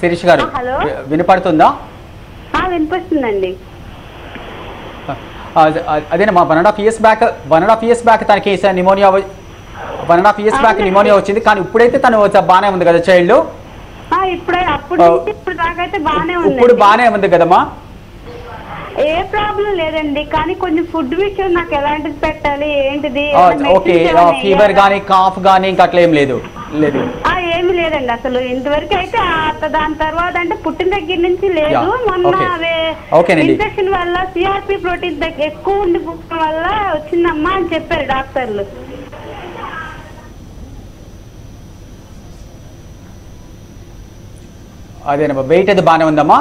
శిరీష్ గారు, హలో, వినపడుతుందా? వినిపిస్తుందండి. అదేనా మా 1.5 years బ్యాక్ తనకి నిమోనియా 1.5 years బ్యాక్ నిమోనియా వచ్చింది. కానీ ఇప్పుడైతే తను బాగానే ఉంది కదా చైల్డ్? ఇప్పుడు బాగానే ఉంది కదమ్మా? ఏ ప్రాబ్లం లేదండి, కానీ కొంచెం ఫుడ్ విషయం నాకు ఎలాంటిది పెట్టాలి ఏంటిది? ఓకే, ఫీవర్ గానీ కాఫ్ గానీ ఇంకా అట్లా ఏం లేదు? లేదు, ఏమి లేదండి అసలు ఇంతవరకు అయితే. దాని తర్వాత అంటే పుట్టిన దగ్గర నుంచి లేదు. మొన్న ఇన్ఫెక్షన్ వల్ల సిఆర్పి ప్రోటీన్ ఎక్కువ ఉండి పుట్టడం వల్ల వచ్చిందమ్మా అని చెప్పారు డాక్టర్లు. అదేనమ్మా, వెయిట్ అది బాగానే ఉందమ్మా?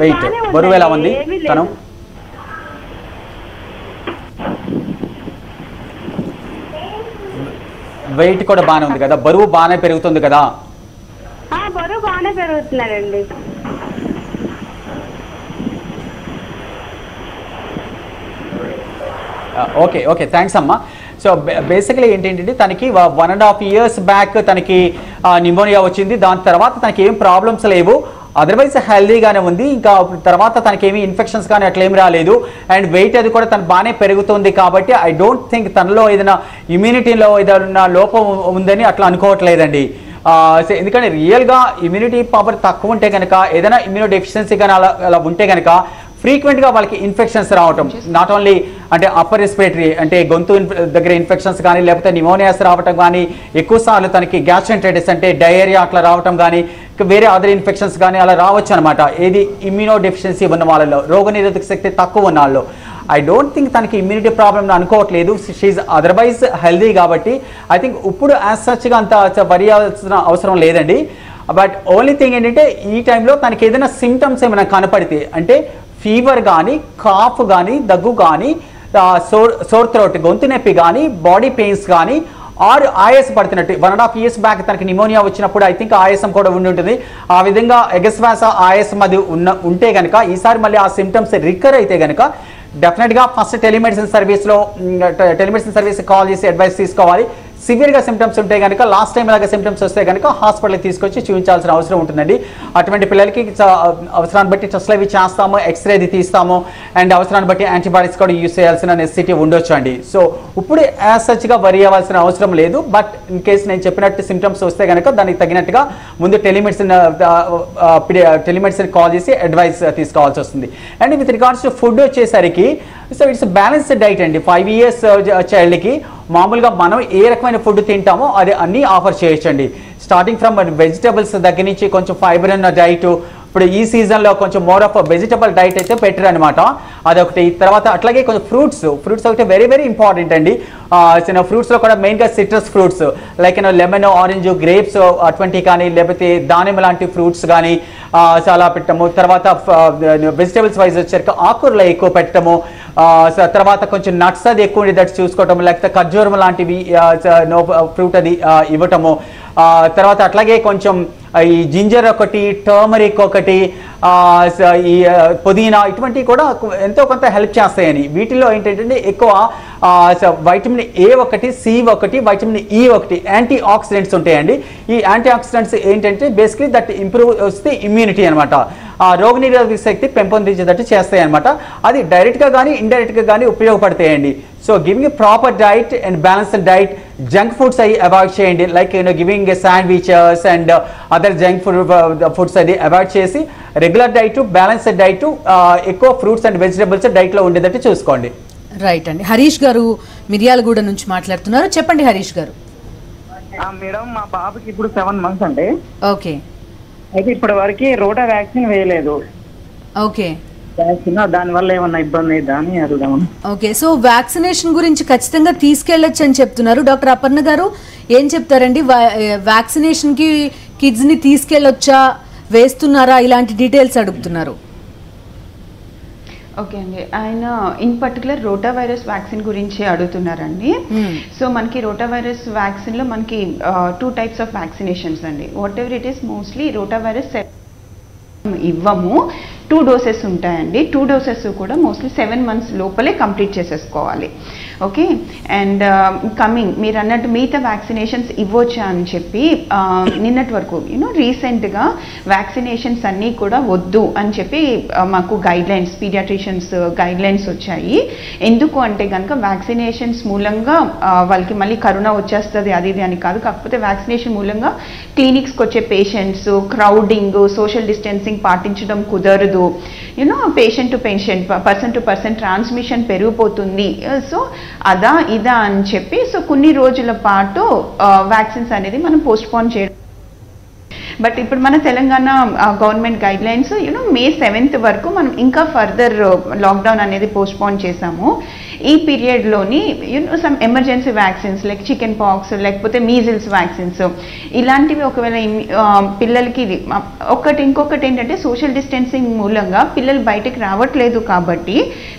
వెయిట్ బరువు ఎలా ఉంది తను? వెయిట్ కూడా బాగానే ఉంది కదా? బరువు బాగానే పెరుగుతుంది కదా? బరువు బాగానే పెరుగుతున్నారండి. ఓకే ఓకే, థ్యాంక్స్ అమ్మా. సో బేసిక్లీ ఏంటంటే తనకి 1.5 years బ్యాక్ తనకి నిమోనియా వచ్చింది. దాని తర్వాత తనకి ఏం ప్రాబ్లమ్స్ లేవు, అదర్వైజ్ హెల్దీగానే ఉంది. ఇంకా తర్వాత తనకి ఏమి ఇన్ఫెక్షన్స్ కానీ అట్లా ఏమి రాలేదు. అండ్ వెయిట్ అది కూడా తను బాగానే పెరుగుతుంది. కాబట్టి ఐ డోంట్ థింక్ తనలో ఏదైనా ఇమ్యూనిటీలో ఏదైనా లోపం ఉందని అట్లా అనుకోవట్లేదండి. ఎందుకంటే రియల్గా ఇమ్యూనిటీ పవర్ తక్కువ ఉంటే కనుక, ఏదైనా ఇమ్యూనో డెఫిషియన్సీ కానీ అలా ఉంటే కనుక ఫ్రీక్వెంట్గా వాళ్ళకి ఇన్ఫెక్షన్స్ రావటం, నాట్ ఓన్లీ అంటే అప్పర్ రెస్పిరేటరీ అంటే గొంతు దగ్గర ఇన్ఫెక్షన్స్ కానీ, లేకపోతే నిమోనియాస్ రావటం కానీ, ఎక్కువసార్లు తనకి గ్యాస్ట్రైటిస్ అంటే డయేరియా అట్లా రావటం కానీ, వేరే అదర్ ఇన్ఫెక్షన్స్ కానీ అలా రావచ్చు అనమాట. ఏది ఇమ్యూనో డెఫిషియన్సీ ఉన్న వాళ్ళలో, రోగనిరోధక శక్తి తక్కువ ఉన్న వాళ్ళు. ఐ డోంట్ థింక్ తనకి ఇమ్యూనిటీ ప్రాబ్లమ్ అనుకోవట్లేదు. She's otherwise healthy. కాబట్టి ఐ థింక్ ఇప్పుడు యాజ్ సచ్గా అంత వరి అవ్వాల్సిన అవసరం లేదండి. బట్ ఓన్లీ థింగ్ ఏంటంటే ఈ టైంలో తనకి ఏదైనా సిమ్టమ్స్ ఏమైనా కనపడితే, అంటే ఫీవర్ కానీ, కాఫ్ కానీ, దగ్గు కానీ, సోర్ థ్రోట్ గొంతు నొప్పి కానీ, బాడీ పెయిన్స్ కానీ, ఆర్ ఆయాసం పడుతున్నట్టు 1.5 years బ్యాక్ తనకి నిమోనియా వచ్చినప్పుడు ఐ థింక్ ఆయాసం కూడా ఉండి ఉంటుంది. ఆ విధంగా ఎగశ్వాస ఆయాసం అది ఉంటే కనుక, ఈసారి మళ్ళీ ఆ సిమ్టమ్స్ రికర్ అయితే కనుక డెఫినెట్గా ఫస్ట్ టెలిమెడిసిన్ సర్వీస్ కాల్ చేసి అడ్వైస్ తీసుకోవాలి. సివియర్గా సిమ్టమ్స్ ఉంటే కనుక, లాస్ట్ టైం ఇలాగ సిమ్టమ్స్ వస్తే కనుక హాస్పిటల్కి తీసుకొచ్చి చూపించాల్సిన అవసరం ఉంటుందండి. అటువంటి పిల్లలకి అవసరాన్ని బట్టి టెస్ట్లు అవి చేస్తాము, ఎక్స్రేది తీస్తాము, అండ్ అవసరాన్ని బట్టి యాంటీబాడీస్ కూడా యూజ్ చేయాల్సిన నెసెసిటీ ఉండొచ్చు అండి. సో ఇప్పుడు యాజ్ సచ్గా వరి అవ్వాల్సిన అవసరం లేదు. బట్ ఇన్ కేసు నేను చెప్పినట్టు సిమ్టమ్స్ వస్తే కనుక దానికి తగినట్టుగా ముందు టెలిమెడిసిన్ కాల్ చేసి అడ్వైస్ తీసుకోవాల్సి వస్తుంది. And with regards to food వచ్చేసరికి, సో ఇట్స్ బ్యాలెన్స్డ్ డైట్ అండి. 5 years చైల్డ్కి మామూలుగా మనం ఏ రకమైన ఫుడ్ తింటామో అది అన్నీ ఆఫర్ చేయొచ్చండి. స్టార్టింగ్ ఫ్రమ్ వెజిటబుల్స్ దగ్గర నుంచి కొంచెం ఫైబర్ ఉన్న డైట్. ఇప్పుడు ఈ సీజన్లో కొంచెం మోర్ ఆఫ్ వెజిటబుల్ డైట్ అయితే బెటర్ అనమాట. అదొకటి. తర్వాత అట్లాగే కొంచెం ఫ్రూట్స్ ఒకటి వెరీ వెరీ ఇంపార్టెంట్ అండి. ఫ్రూట్స్లో కూడా మెయిన్గా citrus fruits like lemon, orange, grapes అటువంటి కానీ, లేకపోతే దానిమ్మ లాంటి ఫ్రూట్స్ కానీ చాలా పెట్టడము. తర్వాత వెజిటబుల్స్ వైజ్ వచ్చాక ఆకుకూరలు ఎక్కువ పెట్టడము. తర్వాత కొంచెం నట్స్ అది ఎక్కువ ఉండేటట్టు చూసుకోవటం, లేకపోతే ఖర్జూరం లాంటివి ఫ్రూట్ అది ఇవ్వటము. తర్వాత అట్లాగే కొంచెం ఈ జింజర్ ఒకటి, టర్మరిక్ ఒకటి, ఈ పుదీనా ఇటువంటివి కూడా ఎంతో కొంత హెల్ప్ చేస్తాయని. వీటిల్లో ఏంటంటే ఎక్కువ వైటమిన్ ఏ ఒకటి, సి ఒకటి, వైటమిన్ ఈ ఒకటి, యాంటీ ఆక్సిడెంట్స్ ఉంటాయండి. ఈ యాంటీ ఆక్సిడెంట్స్ ఏంటంటే బేసిక్లీ దట్ ఇంప్రూవ్ వస్తే ఇమ్యూనిటీ అనమాట. రోగనిరోధక శక్తి పెంపొందించేటట్టు చేస్తాయి అనమాట. అది డైరెక్ట్గా కానీ ఇండైరెక్ట్గా కానీ ఉపయోగపడతాయండి. So giving a proper diet and balanced diet junk foods అవి అవాయిడ్ చేయండి, like giving sandwiches and other junk foods అది అవాయిడ్ చేసి రెగ్యులర్ డైట్, బ్యాలెన్స్డ్ డైట్, ఎక్కువ ఫ్రూట్స్ అండ్ వెజిటబుల్స్ డైట్లో ఉండేటట్టు చూసుకోండి. రైట్ అండి. హరీష్ గారు మిర్యాలగూడ నుంచి మాట్లాడుతున్నారు. చెప్పండి హరీష్ గారు. మేడం మా బాబుకి ఇప్పుడు 7 months అండి. ఓకే. అయితే ఇప్పటి వరకు రోటా వ్యాక్సిన్ వేయలేదు. ఓకే. దానివల్ల ఏమన్నా ఇబ్బంది అయిందా అని అడుగుదాం. ఓకే, సో వ్యాక్సినేషన్ గురించి ఖచ్చితంగా తీసుకెళ్లొచ్చు అని చెప్తున్నారు. డాక్టర్ అపర్ణ గారు ఏం చెప్తారండి? వ్యాక్సినేషన్కి కిడ్స్ని తీసుకెళ్ళొచ్చా, వేస్తున్నారా, ఇలాంటి డీటెయిల్స్ అడుగుతున్నారు. ఓకే అండి, ఆయన in particular rota virus vaccine గురించి అడుగుతున్నారండి. సో మనకి రోటా వైరస్ వ్యాక్సిన్లో మనకి 2 types ఆఫ్ వ్యాక్సినేషన్స్ అండి. What ever it is, mostly rota virus ఇవ్వము, 2 doses ఉంటాయండి. 2 doses కూడా మోస్ట్లీ 7 months లోపలే కంప్లీట్ చేసేసుకోవాలి. ఓకే, అండ్ కమింగ్ మీరు అన్నట్టు మిగతా వ్యాక్సినేషన్స్ ఇవ్వచ్చా అని చెప్పి నిన్నటి వరకు రీసెంట్గా వ్యాక్సినేషన్స్ అన్నీ కూడా వద్దు అని చెప్పి మాకు గైడ్లైన్స్, పీడియాట్రిషియన్స్ గైడ్లైన్స్ వచ్చాయి. ఎందుకు అంటే కనుక వ్యాక్సినేషన్స్ మూలంగా వాళ్ళకి మళ్ళీ కరోనా వచ్చేస్తుంది అది ఇది అని కాదు, కాకపోతే వ్యాక్సినేషన్ మూలంగా క్లినిక్స్కి వచ్చే పేషెంట్స్, క్రౌడింగ్, సోషల్ డిస్టెన్సింగ్ పాటించడం కుదరదు, patient to patient, person to person transmission పెరిగిపోతుంది. సో అదా ఇదా అని చెప్పి సో కొన్ని రోజుల పాటు వ్యాక్సిన్స్ అనేది మనం పోస్ట్పోన్ చేయడం. బట్ ఇప్పుడు మన Telangana government guidelines May 7th వరకు మనం ఇంకా ఫర్దర్ లాక్డౌన్ అనేది పోస్ట్పోన్ చేసాము. ఈ పీరియడ్లోని some emergency vaccines like chicken pox లేకపోతే మీజిల్స్ వ్యాక్సిన్స్ ఇలాంటివి ఒకవేళ పిల్లలకి ఇంకొకటి ఏంటంటే సోషల్ డిస్టెన్సింగ్ మూలంగా పిల్లలు బయటకు రావట్లేదు కాబట్టి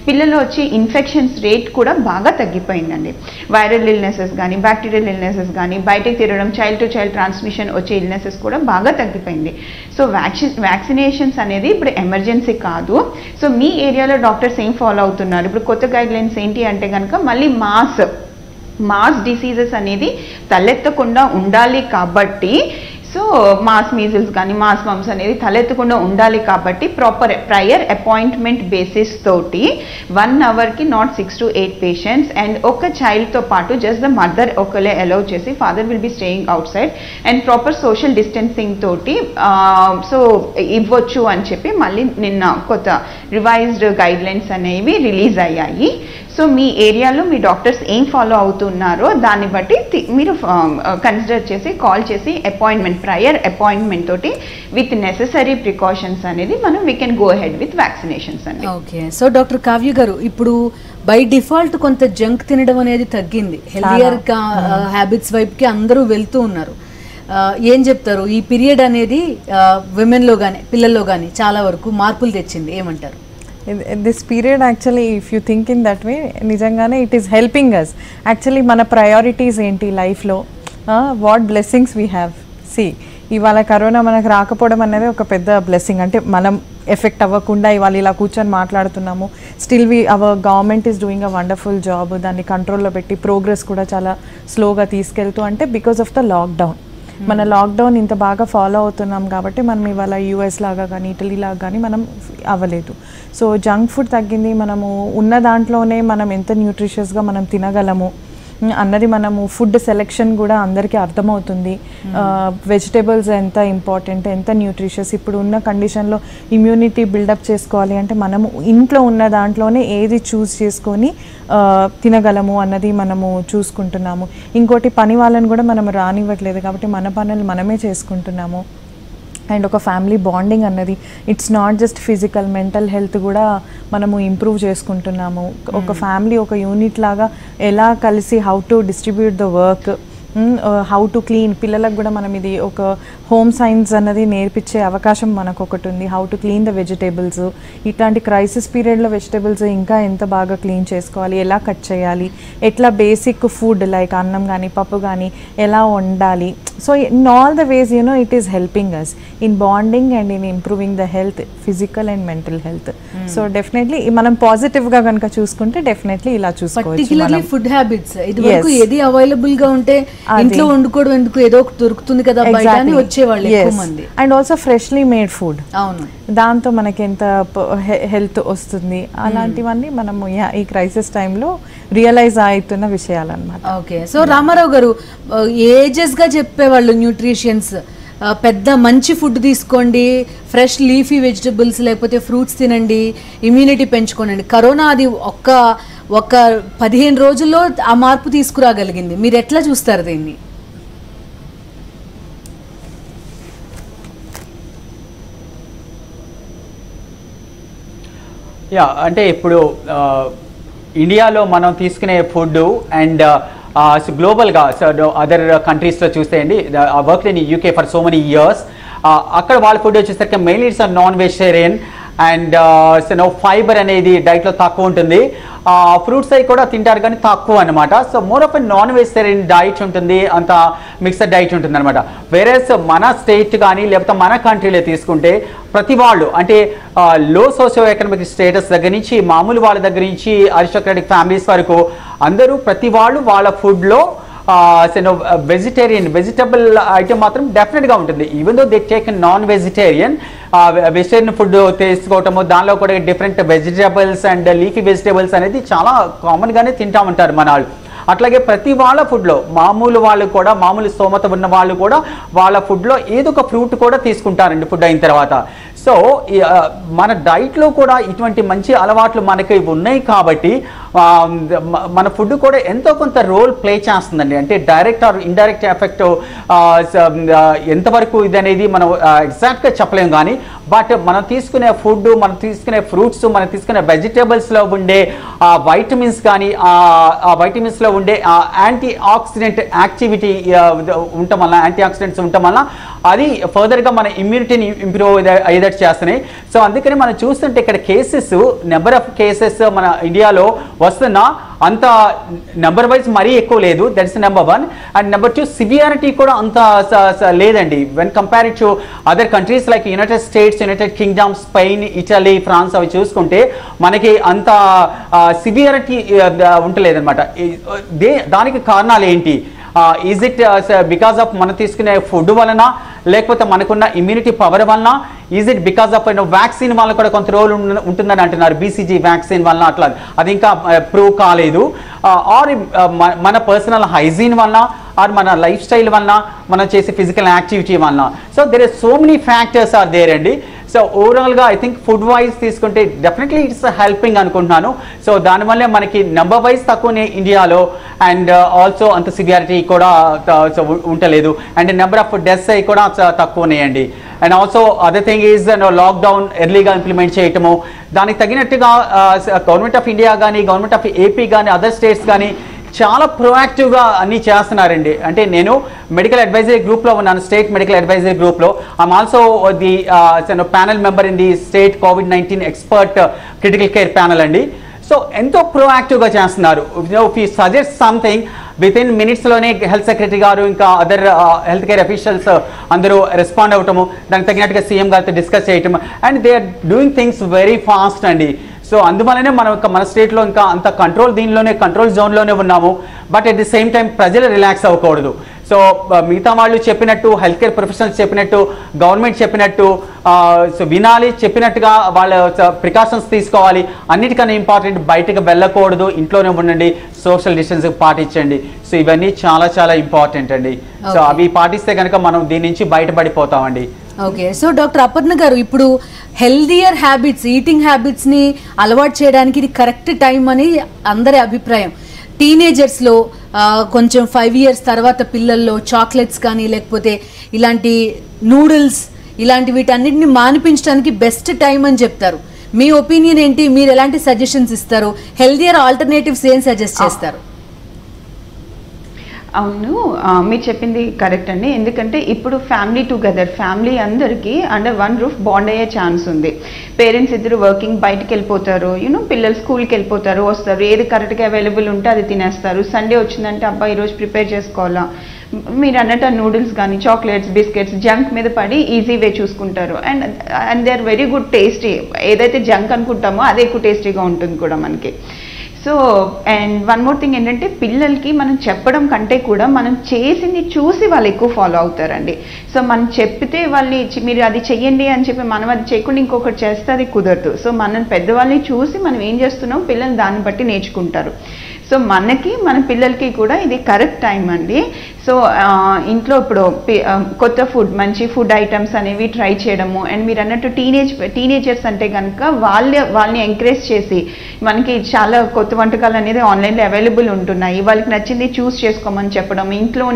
పిల్లలు వచ్చి ఇన్ఫెక్షన్స్ రేట్ కూడా బాగా తగ్గిపోయిందండి. వైరల్ ఇల్నెసెస్ కానీ, బ్యాక్టీరియల్ ఇల్నెసెస్ కానీ, బయటకు తిరగడం, చైల్డ్ టు చైల్డ్ ట్రాన్స్మిషన్ వచ్చే ఇల్నెసెస్ కూడా బాగా తగ్గిపోయింది. సో వ్యాక్సినేషన్స్ అనేది ఇప్పుడు ఎమర్జెన్సీ కాదు. సో మీ ఏరియాలో డాక్టర్స్ ఏం ఫాలో అవుతున్నారు? ఇప్పుడు కొత్త గైడ్లైన్స్ ఏంటి అంటే కనుక మళ్ళీ మాస్ డిసీజెస్ అనేది తలెత్తకుండా ఉండాలి కాబట్టి, సో మాస్ మీజిల్స్ కానీ మాస్ మమ్స్ అనేది తలెత్తకుండా ఉండాలి కాబట్టి ప్రాపర్ ప్రయర్ అపాయింట్మెంట్ బేసిస్ తోటి 1 hourకి నాట్ 6 to 8 patients అండ్ ఒక చైల్డ్తో పాటు జస్ట్ ద మదర్ ఒకలే అలౌ చేసి father will be staying out side and proper social distancing తోటి సో ఇవ్వచ్చు అని చెప్పి మళ్ళీ నిన్న కొత్త రివైజ్డ్ గైడ్లైన్స్ అనేవి రిలీజ్ అయ్యాయి. సో మీ ఏరియాలో మీ డాక్టర్స్ ఏం ఫాలో అవుతున్నారో దాన్ని బట్టి మీరు కన్సిడర్ చేసి కాల్ చేసి ప్రయర్ అపాయింట్మెంట్ తోటి విత్ నెసెసరీ ప్రికాషన్స్ అనేది మనం we can go ahead with vaccinations అండి. ఓకే, సో డాక్టర్ కావ్య గారు ఇప్పుడు బై డిఫాల్ట్ కొంత జంక్ తినడం అనేది తగ్గింది, హెల్దియర్ హ్యాబిట్స్ వైపుకి అందరూ వెళ్తూ ఉన్నారు. ఏం చెప్తారు? ఈ పీరియడ్ అనేది విమెన్లో కానీ పిల్లల్లో కానీ చాలా వరకు మార్పులు తెచ్చింది, ఏమంటారు? This period actually if you think in that way నిజంగానే it is helping us. Actually మన ప్రయారిటీస్ ఏంటి లైఫ్లో, what blessings we have. See ఇవాళ కరోనా మనకు రాకపోవడం అనేది ఒక పెద్ద బ్లెస్సింగ్. అంటే మనం ఎఫెక్ట్ అవ్వకుండా ఇవాళ ఇలా కూర్చొని మాట్లాడుతున్నాము. Still our government is doing a wonderful job. దాన్ని కంట్రోల్లో పెట్టి ప్రోగ్రెస్ కూడా చాలా స్లోగా తీసుకెళ్తూ, అంటే బికాస్ ఆఫ్ ద లాక్డౌన్. మన లాక్డౌన్ ఇంత బాగా ఫాలో అవుతున్నాం కాబట్టి మనం ఇవాళ US లాగా కానీ ఇటలీ లాగా కానీ మనం అవ్వలేదు. సో జంక్ ఫుడ్ తగ్గింది. మనము ఉన్న దాంట్లోనే మనం ఎంత న్యూట్రిషియస్గా మనం తినగలము అన్నది మనము ఫుడ్ సెలెక్షన్ కూడా అందరికీ అర్థమవుతుంది. వెజిటేబుల్స్ ఎంత ఇంపార్టెంట్, ఎంత న్యూట్రిషియస్. ఇప్పుడు ఉన్న కండిషన్లో ఇమ్యూనిటీ బిల్డప్ చేసుకోవాలి అంటే మనము ఇంట్లో ఉన్న దాంట్లోనే ఏది చూస్ చేసుకొని తినగలము అన్నది మనము చూసుకుంటున్నాము. ఇంకోటి పని వాళ్ళని కూడా మనం రానివ్వట్లేదు కాబట్టి మన పనులు మనమే చేసుకుంటున్నాము. అండ్ ఒక ఫ్యామిలీ బాండింగ్ అన్నది it's not just physical, mental health కూడా మనము ఇంప్రూవ్ చేసుకుంటున్నాము. ఒక ఫ్యామిలీ ఒక యూనిట్ లాగా ఎలా కలిసి how to distribute the work, how to clean. పిల్లలకు కూడా మనం ఇది ఒక హోమ్ సైన్స్ అన్నది నేర్పించే అవకాశం మనకు ఒకటి ఉంది. How to clean the vegetables. ఇట్లాంటి క్రైసిస్ పీరియడ్లో వెజిటేబుల్స్ ఇంకా ఎంత బాగా క్లీన్ చేసుకోవాలి, ఎలా కట్ చేయాలి, ఎట్లా బేసిక్ ఫుడ్ లైక్ అన్నం కానీ పప్పు కానీ ఎలా వండాలి. So in all the ways it is helping us in bonding and in improving the health, physical and mental health. So definitely మనం పాజిటివ్గా కనుక చూసుకుంటే డెఫినెట్లీ ఇలా చూసుకోవచ్చు. ఫుడ్ హ్యాబిట్స్ ఇదివరకు ఏది అవైలబుల్గా ఉంటే ఇంట్లో వండుకోవడం ఎందుకు, ఏదో ఒకటి దొరుకుతుంది కదా బయట అని వచ్చేవాళ్ళు ఎక్కువ మంది. And also freshly made food, అవును, దాంతో మనకి ఎంత హెల్త్ వస్తుంది అలాంటివన్నీ మనము ఈ క్రైసిస్ టైంలో రియలైజ్ అవుతున్న విషయాలు అన్నమాట. ఓకే. సో రామారావు గారు ఏజెస్ గా చెప్పేవాళ్ళు న్యూట్రిషియన్స్, పెద్ద మంచి ఫుడ్ తీసుకోండి, ఫ్రెష్ లీఫీ వెజిటబుల్స్ లేకపోతే ఫ్రూట్స్ తినండి, ఇమ్యూనిటీ పెంచుకోండి. కరోనా అది ఒక 15 రోజుల్లో ఆ మార్పు తీసుకురాగలిగింది. మీరు ఎట్లా చూస్తారు దీన్ని? అంటే ఇప్పుడు ఇండియాలో మనం తీసుకునే ఫుడ్ అండ్ గ్లోబల్గా అదర్ కంట్రీస్లో చూస్తే అండి, work in UK for so many years, అక్కడ వాళ్ళ ఫుడ్ వచ్చేసరికి mainly it's non vegetarian and fibre అనేది డైట్లో తక్కువ ఉంటుంది. ఫ్రూట్స్ అవి కూడా తింటారు కానీ తక్కువ అనమాట. So more of non vegetarian diet ఉంటుంది, అంత మిక్స్డ్ డైట్ ఉంటుంది అనమాట. వేరేస్ మన స్టేట్ కానీ లేకపోతే మన కంట్రీలో తీసుకుంటే ప్రతి వాళ్ళు అంటే లో సోషియో ఎకనామిక్ స్టేటస్ దగ్గర నుంచి మామూలు వాళ్ళ దగ్గర నుంచి అరిస్టోక్రాటిక్ ఫ్యామిలీస్ వరకు అందరూ ప్రతి వాళ్ళు వాళ్ళ ఫుడ్లో వెజిటబుల్ ఐటమ్ మాత్రం డెఫినెట్గా ఉంటుంది. Even though they take non vegetarian food తీసుకోవటము, దానిలో కూడా different vegetables and leafy vegetables అనేది చాలా కామన్గానే తింటా ఉంటారు మన వాళ్ళు. అట్లాగే ప్రతి వాళ్ళ ఫుడ్లో మామూలు వాళ్ళు కూడా, మామూలు స్తోమత ఉన్న వాళ్ళు కూడా వాళ్ళ ఫుడ్లో ఏదో ఒక ఫ్రూట్ కూడా తీసుకుంటారండి ఫుడ్ అయిన తర్వాత. సో మన డైట్లో కూడా ఇటువంటి మంచి అలవాట్లు మనకి ఉన్నాయి కాబట్టి మన ఫుడ్ కూడా ఎంతో కొంత రోల్ ప్లే చేస్తుందండి. అంటే డైరెక్ట్ ఆర్ ఇండైరెక్ట్ ఎఫెక్ట్ ఎంతవరకు ఇది అనేది మనం ఎగ్జాక్ట్గా చెప్పలేము కానీ, బట్ మనం తీసుకునే ఫుడ్, మనం తీసుకునే ఫ్రూట్స్, మనం తీసుకునే వెజిటేబుల్స్లో ఉండే వైటమిన్స్ కానీ, ఆ వైటమిన్స్లో ఉండే యాంటీ ఆక్సిడెంట్ యాక్టివిటీ ఉండటం వల్ల, యాంటీ ఆక్సిడెంట్స్ ఉండటం వల్ల అది ఫర్దర్గా మన ఇమ్యూనిటీని ఇంప్రూవ్ అయ్యేటట్టు చేస్తున్నాయి. సో అందుకని మనం చూస్తుంటే ఇక్కడ కేసెస్, నెంబర్ ఆఫ్ కేసెస్ మన ఇండియాలో వస్తున్నా అంత నెంబర్ వైజ్ మరీ ఎక్కువ లేదు. That's number 1. And number 2, severity కూడా అంత లేదండి when compare to other countries like United States, United Kingdom, Spain, Italy, France అవి చూసుకుంటే మనకి అంత సివియారిటీ ఉండలేదన్నమాట. దానికి కారణాలు ఏంటి? ఈజ్ ఇట్ బికాస్ ఆఫ్ మనం తీసుకునే ఫుడ్ వలన, లేకపోతే మనకున్న ఇమ్యూనిటీ పవర్ వలన, is it because of vaccine వల్ల కూడా కొంత రోల్ ఉంటుందని అంటున్నారు. BCG వ్యాక్సిన్ వలన అట్లా అది ఇంకా ప్రూవ్ కాలేదు. ఆర్ మన పర్సనల్ హైజీన్ వలన, ఆర్ మన లైఫ్ స్టైల్ వలన, మనం చేసే ఫిజికల్ యాక్టివిటీ వలన. So there are so many factors are there అండి. సో ఓవరాల్గా ఐ థింక్ ఫుడ్ వైజ్ తీసుకుంటే డెఫినెట్లీ ఇట్స్ హెల్పింగ్ అనుకుంటున్నాను. సో దానివల్లే మనకి నెంబర్ వైజ్ తక్కువనే ఇండియాలో, అండ్ ఆల్సో అంత సివియారిటీ కూడా ఉండలేదు, అండ్ నెంబర్ ఆఫ్ డెత్స్ అవి కూడా తక్కువనే అండి. And also other thing is lockdown ఎర్లీగా ఇంప్లిమెంట్ చేయటము, దానికి తగినట్టుగా గవర్నమెంట్ ఆఫ్ ఇండియా కానీ, గవర్నమెంట్ ఆఫ్ ఏపీ కానీ, అదర్ స్టేట్స్ కానీ చాలా ప్రొయాక్టివ్గా అన్నీ చేస్తున్నారండి. అంటే నేను మెడికల్ అడ్వైజరీ గ్రూప్లో ఉన్నాను, స్టేట్ మెడికల్ అడ్వైజరీ గ్రూప్లో. I'm also the panel member in the state COVID-19 expert critical care panel అండి. సో ఎంతో ప్రొయాక్టివ్గా చేస్తున్నారు. If you suggest something within మినిట్స్లోనే హెల్త్ సెక్రటరీ గారు ఇంకా అదర్ హెల్త్ కేర్ అఫీషియల్స్ అందరూ రెస్పాండ్ అవ్వటము, దానికి తగినట్టుగా సీఎం గారితో డిస్కస్ చేయటం, and they are doing things very fast అండి. సో అందువల్లనే మనం మన స్టేట్లో ఇంకా అంత కంట్రోల్, దీనిలోనే కంట్రోల్ జోన్లోనే ఉన్నాము. But at the same time ప్రజలు రిలాక్స్ అవ్వకూడదు. సో మిగతా వాళ్ళు చెప్పినట్టు, హెల్త్ కేర్ ప్రొఫెషనల్స్ చెప్పినట్టు, గవర్నమెంట్ చెప్పినట్టు సో వినాలి, చెప్పినట్టుగా వాళ్ళ ప్రికాషన్స్ తీసుకోవాలి. అన్నిటికన్నా ఇంపార్టెంట్ బయటకు వెళ్ళకూడదు, ఇంట్లోనే ఉండండి, సోషల్ డిస్టెన్స్ పాటించండి. సో ఇవన్నీ చాలా చాలా ఇంపార్టెంట్ అండి. సో అవి పాటిస్తే కనుక మనం దీని నుంచి బయటపడిపోతామండి. ఓకే. సో డాక్టర్ అపర్ణ గారు, ఇప్పుడు హెల్దియర్ హ్యాబిట్స్, ఈటింగ్ హ్యాబిట్స్ని అలవాటు చేయడానికి ఇది కరెక్ట్ టైం అని అందరి అభిప్రాయం. టీనేజర్స్లో కొంచెం 5 years తర్వాత పిల్లల్లో చాక్లెట్స్ కానీ, లేకపోతే ఇలాంటి నూడిల్స్, ఇలాంటి వీటన్నిటిని మానిపించడానికి బెస్ట్ టైం అని చెప్తారు. మీ ఒపీనియన్ ఏంటి? మీరు ఎలాంటి సజెషన్స్ ఇస్తారు? హెల్దియర్ ఆల్టర్నేటివ్స్ ఏం సజెస్ట్ చేస్తారు? అవును, మీరు చెప్పింది కరెక్ట్ అండి. ఎందుకంటే ఇప్పుడు ఫ్యామిలీ టుగెదర్, ఫ్యామిలీ అందరికీ అండర్ వన్ రూఫ్ బాండ్ అయ్యే ఛాన్స్ ఉంది. పేరెంట్స్ ఇద్దరు వర్కింగ్, బయటకు వెళ్ళిపోతారు, పిల్లలు స్కూల్కి వెళ్ళిపోతారు, వస్తారు, ఏది కరెక్ట్గా అవైలబుల్ ఉంటే అది తినేస్తారు. సండే వచ్చిందంటే అబ్బా ఈరోజు ప్రిపేర్ చేసుకోవాలా, మీరు అన్నట్టు నూడిల్స్ కానీ, చాక్లెట్స్, బిస్కెట్స్, జంక్ మీద పడి ఈజీ వే చూసుకుంటారు. And they are very good tasty. ఏదైతే జంక్ అనుకుంటామో అదే ఎక్కువ టేస్టీగా ఉంటుంది కూడా మనకి. So and one more thing ఏంటంటే పిల్లలకి మనం చెప్పడం కంటే కూడా మనం చేసింది చూసి వాళ్ళు ఎక్కువ ఫాలో అవుతారండి. సో మనం చెప్పితే వాళ్ళని మీరు అది చెయ్యండి అని చెప్పి మనం అది చేయకుండా ఇంకొకటి చేస్తే అది కుదరదు. సో మనం పెద్దవాళ్ళని చూసి మనం ఏం చేస్తున్నాం పిల్లలు దాన్ని బట్టి నేర్చుకుంటారు. సో మనకి మన పిల్లలకి కూడా ఇది కరెక్ట్ టైం అండి. సో ఇంట్లో ఇప్పుడు కొత్త ఫుడ్ మంచి ఫుడ్ ఐటమ్స్ అనేవి ట్రై చేయడము అండ్ మీరు అన్నట్టు టీనేజర్స్ అంటే కనుక వాళ్ళని ఎంకరేజ్ చేసి మనకి చాలా కొత్త వంటకాలు అనేది ఆన్లైన్లో అవైలబుల్ ఉంటున్నాయి, వాళ్ళకి నచ్చింది చూస్ చేసుకోమని చెప్పడం, ఇంట్లో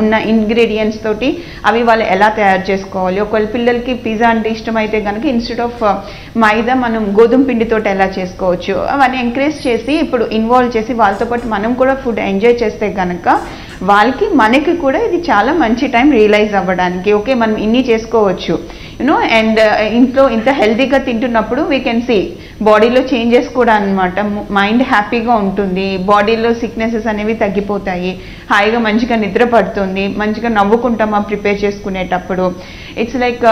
ఉన్న ఇంగ్రీడియంట్స్ తోటి అవి వాళ్ళు ఎలా తయారు చేసుకోవాలి. ఒకవేళ పిల్లలకి పిజ్జా అంటే ఇష్టమైతే కనుక ఇన్స్టెడ్ ఆఫ్ మైదా మనం గోధుమ పిండితోటి ఎలా చేసుకోవచ్చు అవన్నీ ఎంకరేజ్ చేసి ఇప్పుడు ఇన్వాల్వ్ చేసి వాళ్ళతో పాటు మనం కూడా ఫుడ్ ఎంజాయ్ చేస్తే కనుక వాళ్ళకి మనకి కూడా ఇది చాలా మంచి టైం రియలైజ్ అవ్వడానికి. ఓకే మనం ఇన్ని చేసుకోవచ్చు యూనో అండ్ ఇంట్లో ఇంత హెల్తీగా తింటున్నప్పుడు వీ కెన్ సీ బాడీలో చేంజెస్ కూడా అనమాట. మైండ్ హ్యాపీగా ఉంటుంది, బాడీలో సిక్నెసెస్ అనేవి తగ్గిపోతాయి, హాయిగా మంచిగా నిద్ర పడుతుంది, మంచిగా నవ్వుకుంటామా ప్రిపేర్ చేసుకునేటప్పుడు. ఇట్స్ లైక్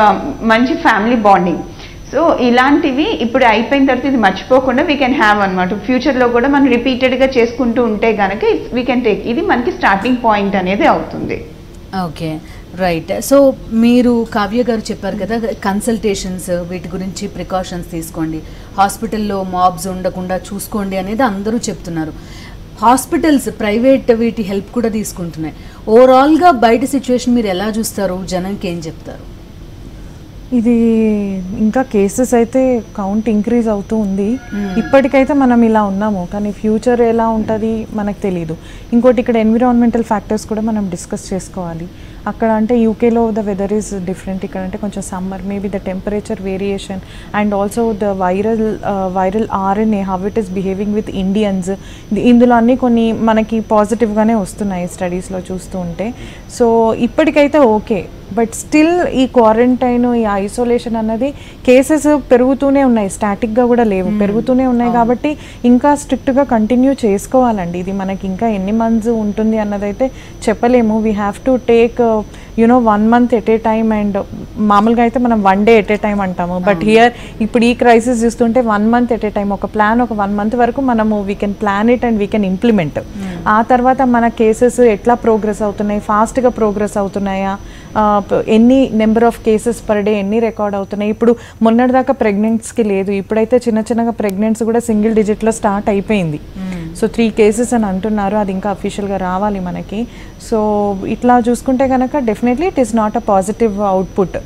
మంచి ఫ్యామిలీ బాండింగ్. సో ఇలాంటివి ఇప్పుడు అయిపోయిన తర్వాత ఇది మర్చిపోకుండా వీ కెన్ హ్యావ్ అనమాట. ఫ్యూచర్లో కూడా మనం రిపీటెడ్గా చేసుకుంటూ ఉంటే కనుక వీ కెన్ టేక్, ఇది మనకి స్టార్టింగ్ పాయింట్ అనేది అవుతుంది. Okay right. సో మీరు కావ్య గారు చెప్పారు కదా కన్సల్టేషన్స్ వీటి గురించి ప్రికాషన్స్ తీసుకోండి, హాస్పిటల్లో మాబ్స్ ఉండకుండా చూసుకోండి అనేది అందరూ చెప్తున్నారు. హాస్పిటల్స్ ప్రైవేట్ వీటి హెల్ప్ కూడా తీసుకుంటున్నాయి. ఓవరాల్గా బయట సిచ్యువేషన్ మీరు ఎలా చూస్తారు, జనంకి ఏం చెప్తారు? ఇది ఇంకా కేసెస్ అయితే కౌంట్ ఇంక్రీజ్ అవుతూ ఉంది. ఇప్పటికైతే మనం ఇలా ఉన్నాము, కానీ ఫ్యూచర్ ఎలా ఉంటుంది మనకు తెలియదు. ఇంకోటి ఇక్కడ ఎన్విరాన్మెంటల్ ఫ్యాక్టర్స్ కూడా మనం డిస్కస్ చేసుకోవాలి. అక్కడ అంటే యూకేలో ద వెదర్ ఈజ్ డిఫరెంట్, ఇక్కడ అంటే కొంచెం summer, maybe the temperature variation and also the viral RNA how it is behaving with Indians, ఇందులో అన్నీ కొన్ని మనకి పాజిటివ్గానే వస్తున్నాయి స్టడీస్లో చూస్తూ ఉంటే. సో ఇప్పటికైతే ఓకే, బట్ స్టిల్ ఈ క్వారంటైన్ ఈ ఐసోలేషన్ అన్నది కేసెస్ పెరుగుతూనే ఉన్నాయి, స్టాటిక్గా కూడా లేవు, పెరుగుతూనే ఉన్నాయి. కాబట్టి ఇంకా స్ట్రిక్ట్గా కంటిన్యూ చేసుకోవాలండి. ఇది మనకి ఇంకా ఎన్ని మంత్స్ ఉంటుంది అన్నదైతే చెప్పలేము. We have to take you know 1 month at a time. And మామూలుగా అయితే మనం 1 day ఎట్ ఏ టైమ్ అంటాము, బట్ హియర్ ఇప్పుడు ఈ క్రైసిస్ చూస్తుంటే 1 month ఎట్ ఏ టైమ్. ఒక ప్లాన్ ఒక 1 month వరకు మనము we can plan it and we can implement. ఆ తర్వాత మన కేసెస్ ఎట్లా ప్రోగ్రెస్ అవుతున్నాయి, ఫాస్ట్గా ప్రోగ్రెస్ అవుతున్నాయా, ఎన్ని number of cases per day ఎన్ని రికార్డ్ అవుతున్నాయి. ఇప్పుడు మొన్నటిదాకా ప్రెగ్నెంట్స్కి లేదు, ఇప్పుడైతే చిన్నగా ప్రెగ్నెంట్స్ కూడా సింగిల్ డిజిట్లో స్టార్ట్ అయిపోయింది. సో 3 cases అని అంటున్నారు, అది ఇంకా అఫీషియల్గా రావాలి మనకి. సో ఇట్లా చూసుకుంటే కనుక definitely it is not a positive output.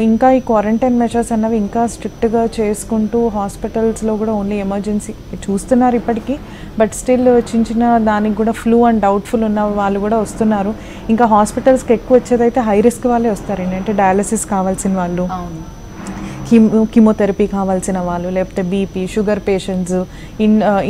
ఇంకా ఈ క్వారంటైన్ మెషర్స్ అన్నవి ఇంకా స్ట్రిక్ట్గా చేసుకుంటూ హాస్పిటల్స్లో కూడా ఓన్లీ ఎమర్జెన్సీ చూస్తున్నారు ఇప్పటికీ, బట్ స్టిల్ చిన్న దానికి కూడా ఫ్లూ అండ్ డౌట్ఫుల్ ఉన్న వాళ్ళు కూడా వస్తున్నారు. ఇంకా హాస్పిటల్స్కి ఎక్కువ వచ్చేదైతే హై రిస్క్ వాళ్ళే వస్తారు, ఏంటంటే డయాలసిస్ కావాల్సిన వాళ్ళు, కీమోథెరపీ కావాల్సిన వాళ్ళు, లేకపోతే BP sugar patients,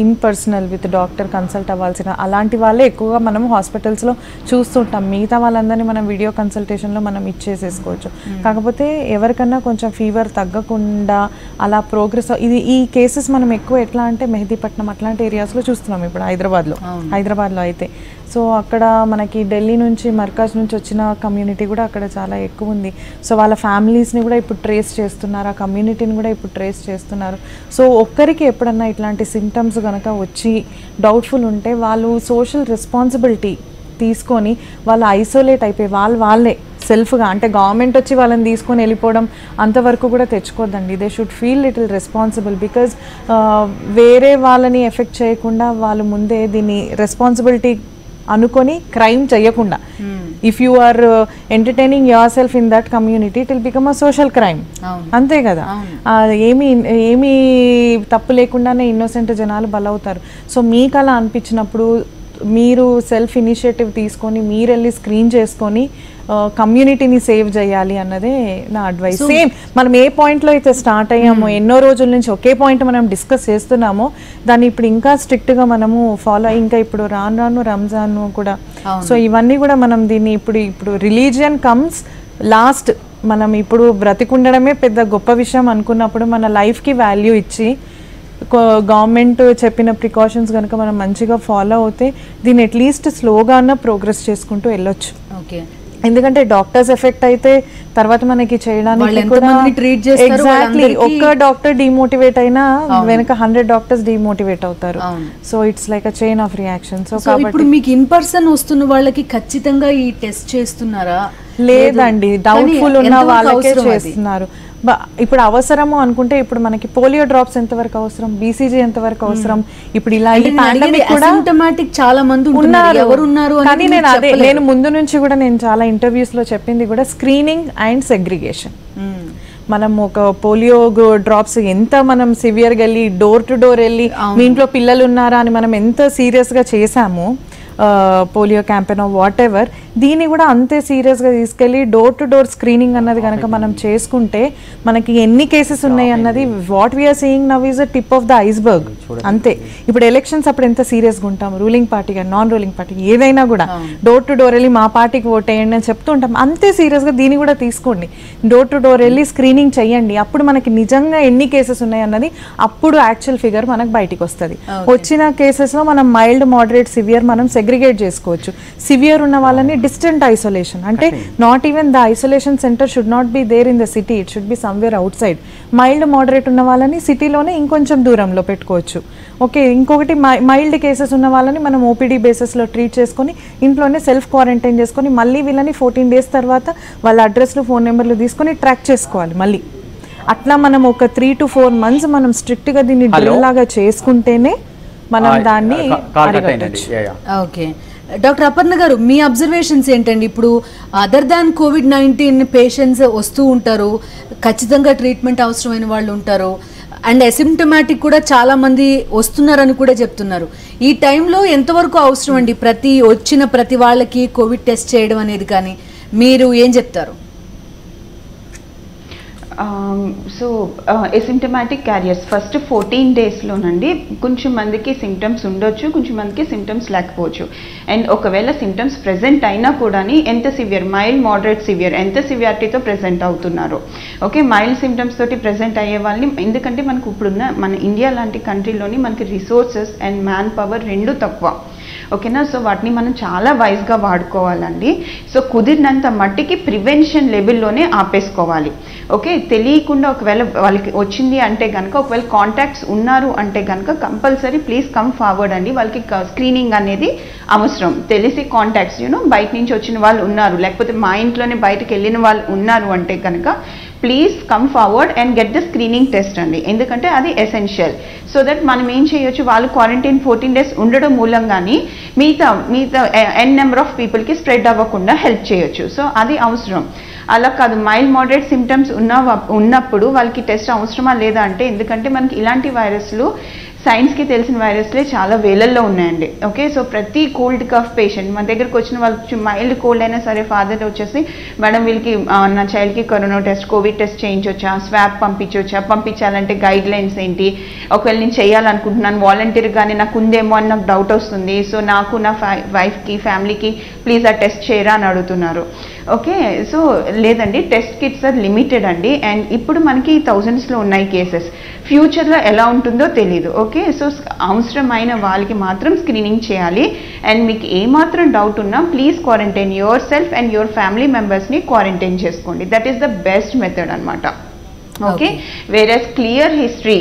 in personal with doctor consult అవ్వాల్సిన అలాంటి వాళ్ళే ఎక్కువగా మనం హాస్పిటల్స్లో చూస్తుంటాం. మిగతా వాళ్ళందరినీ మనం వీడియో కన్సల్టేషన్లో మనం ఇచ్చేసేసుకోవచ్చు. కాకపోతే ఎవరికన్నా కొంచెం ఫీవర్ తగ్గకుండా అలా ప్రోగ్రెస్ ఈ కేసెస్ మనం ఎక్కువ ఎట్లా అంటే మెహదీపట్నం అట్లాంటి ఏరియాస్లో చూస్తున్నాం ఇప్పుడు హైదరాబాద్లో అయితే. సో అక్కడ మనకి ఢిల్లీ నుంచి మర్కజ్ నుంచి వచ్చిన కమ్యూనిటీ కూడా అక్కడ చాలా ఎక్కువ ఉంది. సో వాళ్ళ ఫ్యామిలీస్ని కూడా ఇప్పుడు ట్రేస్ చేస్తున్నారు, ఆ కమ్యూనిటీని కూడా ఇప్పుడు ట్రేస్ చేస్తున్నారు. సో ఒక్కరికి ఎప్పుడన్నా ఇట్లాంటి సిమ్టమ్స్ కనుక వచ్చి డౌట్ఫుల్ ఉంటే వాళ్ళు సోషల్ రెస్పాన్సిబిలిటీ తీసుకొని వాళ్ళు ఐసోలేట్ అయిపోయి వాళ్ళే సెల్ఫ్గా, అంటే గవర్నమెంట్ వచ్చి వాళ్ళని తీసుకొని వెళ్ళిపోవడం అంతవరకు కూడా తెచ్చుకోవద్దండి. They should feel little responsible, because వేరే వాళ్ళని ఎఫెక్ట్ చేయకుండా వాళ్ళు ముందే దీన్ని రెస్పాన్సిబిలిటీ అనుకొని క్రైమ్ చేయకుండా, if you are entertaining your self in that community it will become a social crime. అంతే కదా, ఏమీ తప్పు లేకుండానే ఇన్నోసెంట్ జనాలు బలవుతారు. సో మీకు అలా అనిపించినప్పుడు మీరు సెల్ఫ్ ఇనిషియేటివ్ తీసుకొని మీరు వెళ్ళి స్క్రీన్ చేసుకొని కమ్యూనిటీని సేవ్ చేయాలి అన్నదే నా అడ్వైస్. సేమ్ మనం ఏ పాయింట్లో అయితే స్టార్ట్ అయ్యామో, ఎన్నో రోజుల నుంచి ఒకే పాయింట్ మనం డిస్కస్ చేస్తున్నామో దాన్ని ఇప్పుడు ఇంకా స్ట్రిక్ట్గా మనము ఫాలో, ఇంకా ఇప్పుడు రాను రంజాన్ కూడా. సో ఇవన్నీ కూడా మనం దీన్ని ఇప్పుడు రిలీజియన్ కమ్స్ లాస్ట్. మనం ఇప్పుడు బ్రతికుండడమే పెద్ద గొప్ప విషయం అనుకున్నప్పుడు మన లైఫ్కి వాల్యూ ఇచ్చి గవర్నమెంట్ చెప్పిన ప్రికాషన్స్ కనుక మనం మంచిగా ఫాలో అవుతే దీన్ని అట్లీస్ట్ స్లోగా ప్రోగ్రెస్ చేసుకుంటూ వెళ్ళొచ్చు. ఓకే, ఎందుకంటే డాక్టర్స్ ఎఫెక్ట్ అయితే తర్వాత మనకి వాళ్ళు చేయడానికి ఎంతమందిని treat చేస్తారో ఎగ్జాక్ట్లీ వాళ్ళందరికీ- ఒక్క డాక్టర్ డిమోటివేట్ అయినా వెనక 100 డాక్టర్స్ డిమోటివేట్ అవుతారు. So it's like a chain of reaction. So ఇప్పుడు మీకు ఇన్ పర్సన్ వస్తున్న వాళ్ళకి ఖచ్చితంగా ఈ టెస్ట్ చేస్తున్నారా? లేదండి, డౌట్ఫుల్ ఉన్న ఎంతవరకు వాళ్ళకే అవసరం అది? చేస్తున్నారు. ఇప్పుడు అవసరము అనుకుంటే ఇప్పుడు మనకి పోలియో డ్రాప్స్ ఎంతవరకు అవసరం, బీసీజీ ఎంతవరకు అవసరం, ఇప్పుడు ఇలా ఈ పాండమిక్ కూడా అసిమ్టమాటిక్ చాలా మంది ఉన్నారు. ఎవరు ఉన్నారు కానీ నేను ముందు నుంచి కూడా నేను చాలా ఇంటర్వ్యూస్ లో చెప్పింది కూడా స్క్రీనింగ్ అండ్ సెగ్రిగేషన్. మనం ఒక పోలియో డ్రాప్స్ ఎంత మనం సివియర్గా వెళ్ళి డోర్ టు డోర్ వెళ్ళి మీ ఇంట్లో పిల్లలు ఉన్నారా అని మనం ఎంత సీరియస్గా చేసాము పోలియో క్యాంపెయిన్ వాట్ ఎవర్, దీన్ని కూడా అంతే సీరియస్గా తీసుకెళ్ళి డోర్ టు డోర్ స్క్రీనింగ్ అన్నది కనుక మనం చేసుకుంటే మనకి ఎన్ని కేసెస్ ఉన్నాయి అన్నది what we are seeing now is a tip of the iceberg అంతే. ఇప్పుడు ఎలక్షన్స్ అప్పుడు ఎంత సీరియస్గా ఉంటాం, రూలింగ్ పార్టీ కానీ నాన్ రూలింగ్ పార్టీ ఏదైనా కూడా డోర్ టు డోర్ వెళ్ళి మా పార్టీకి ఓట్ వేయండి అని చెప్తూ ఉంటాం, అంతే సీరియస్గా దీన్ని కూడా తీసుకోండి. డోర్ టు డోర్ వెళ్ళి స్క్రీనింగ్ చేయండి, అప్పుడు మనకి నిజంగా ఎన్ని కేసెస్ ఉన్నాయి అన్నది అప్పుడు యాక్చువల్ ఫిగర్ మనకు బయటికి వస్తుంది. వచ్చిన కేసెస్లో మనం మైల్డ్, మోడరేట్, సివియర్ మనం సెగ్రిగేట్ చేసుకోవచ్చు. సివియర్ ఉన్న వాళ్ళని డిస్టెంట్ ఐసోలేషన్, అంటే not even the isolation centre should not be there in the city, it should be somewhere outside. Mild, moderate ఉన్న వాళ్ళని సిటీలోనే ఇంకొంచెం దూరంలో పెట్టుకోవచ్చు. ఓకే, ఇంకొకటి మైల్డ్ కేసెస్ ఉన్న వాళ్ళని మనం ఓపీడీ బేసిస్లో ట్రీట్ చేసుకొని ఇంట్లోనే సెల్ఫ్ క్వారంటైన్ చేసుకొని మళ్ళీ వీళ్ళని 14 days తర్వాత వాళ్ళ అడ్రస్లు, ఫోన్ నెంబర్లు తీసుకొని ట్రాక్ చేసుకోవాలి మళ్ళీ. అట్లా మనం ఒక 3 to 4 months మనం స్ట్రిక్ట్గా దీన్ని డ్రిల్ లాగా చేసుకుంటేనే మనం దాన్ని అరికట్టొచ్చు. ఓకే డాక్టర్ అపర్ణ గారు, మీ అబ్జర్వేషన్స్ ఏంటండి? ఇప్పుడు అదర్ దాన్ COVID-19 పేషెంట్స్ వస్తూ ఉంటారు, ఖచ్చితంగా ట్రీట్మెంట్ అవసరమైన వాళ్ళు ఉంటారు, అండ్ అసిమ్టమాటిక్ కూడా చాలా మంది వస్తున్నారని కూడా చెప్తున్నారు. ఈ టైంలో ఎంతవరకు అవసరం అండి వచ్చిన ప్రతి వాళ్ళకి కోవిడ్ టెస్ట్ చేయడం అనేది? కానీ మీరు ఏం చెప్తారు? సో ఎసిమ్టమాటిక్ క్యారియర్స్ ఫస్ట్ 14 daysలోనండి కొంచెం మందికి సిమ్టమ్స్ ఉండొచ్చు, కొంచెం మందికి సిమ్టమ్స్ లేకపోవచ్చు. అండ్ ఒకవేళ సిమ్టమ్స్ ప్రెజెంట్ అయినా కూడా ఎంత సివియర్, మైల్డ్, మోడరేట్, సివియర్ ఎంత సివియారిటీతో ప్రెజెంట్ అవుతున్నారు. ఓకే, మైల్డ్ సిమ్టమ్స్ తోటి ప్రెజెంట్ అయ్యే వాళ్ళని, ఎందుకంటే మనకు ఇప్పుడున్న మన ఇండియా లాంటి కంట్రీలోని మనకి రిసోర్సెస్ అండ్ మ్యాన్ పవర్ రెండు తక్కువ. ఓకేనా, సో వాటిని మనం చాలా వైజ్గా వాడుకోవాలండి. సో కుదిరినంత మట్టికి ప్రివెన్షన్ లెవెల్లోనే ఆపేసుకోవాలి. ఓకే, తెలియకుండా ఒకవేళ వాళ్ళకి వచ్చింది అంటే కనుక, ఒకవేళ కాంటాక్ట్స్ ఉన్నారు అంటే కనుక కంపల్సరీ ప్లీజ్ కమ్ ఫార్వర్డ్ అండి. వాళ్ళకి స్క్రీనింగ్ అనేది అవసరం. తెలిసి కాంటాక్ట్స్ బయట నుంచి వచ్చిన వాళ్ళు ఉన్నారు, లేకపోతే మా ఇంట్లోనే బయటకు వెళ్ళిన వాళ్ళు ఉన్నారు అంటే కనుక please come forward and get the screening test అండి. ఎందుకంటే అది ఎసెన్షియల్. సో దట్ మనం ఏం చేయొచ్చు, వాళ్ళు క్వారంటైన్ 14 days ఉండడం మూలంగానే మిగతా ఎన్ నెంబర్ ఆఫ్ పీపుల్కి స్ప్రెడ్ అవ్వకుండా హెల్ప్ చేయొచ్చు. సో అది అవసరం. అలా కాదు, మైల్డ్, మోడరేట్ సిమ్టమ్స్ ఉన్నప్పుడు వాళ్ళకి టెస్ట్ అవసరమా లేదా అంటే, ఎందుకంటే మనకి ఇలాంటి వైరస్లు సైన్స్కి తెలిసిన వైరస్లే చాలా వేలల్లో ఉన్నాయండి. ఓకే, సో ప్రతి కోల్డ్ కఫ్ పేషెంట్ మన దగ్గరకు వచ్చిన వాళ్ళకి మైల్డ్ కోల్డ్ అయినా సరే ఫాదర్ వచ్చేసి మేడం వీళ్ళకి నా చైల్డ్కి కరోనా టెస్ట్, కోవిడ్ టెస్ట్ చేయించవచ్చా, స్వాబ్ పంపించవచ్చా, పంపించాలంటే గైడ్ లైన్స్ ఏంటి, ఒకవేళ నేను చేయాలనుకుంటున్నాను వాలంటీర్గానే నాకు ఉందేమో అని నాకు డౌట్ వస్తుంది, సో నాకు నా వైఫ్కి ఫ్యామిలీకి ప్లీజ్ ఆ టెస్ట్ చేయరా అని అడుగుతున్నారు. ఓకే, సో లేదండి, టెస్ట్ కిట్స్ ఆర్ లిమిటెడ్ అండి. అండ్ ఇప్పుడు మనకి థౌజండ్స్లో ఉన్నాయి కేసెస్, ఫ్యూచర్లో ఎలా ఉంటుందో తెలీదు. ఓకే, సో అవసరమైన వాళ్ళకి మాత్రం స్క్రీనింగ్ చేయాలి. అండ్ మీకు ఏమాత్రం డౌట్ ఉన్నా please quarantine yourself and your family మెంబర్స్ని క్వారంటైన్ చేసుకోండి. That is the best method అనమాట. Okay, various clear history,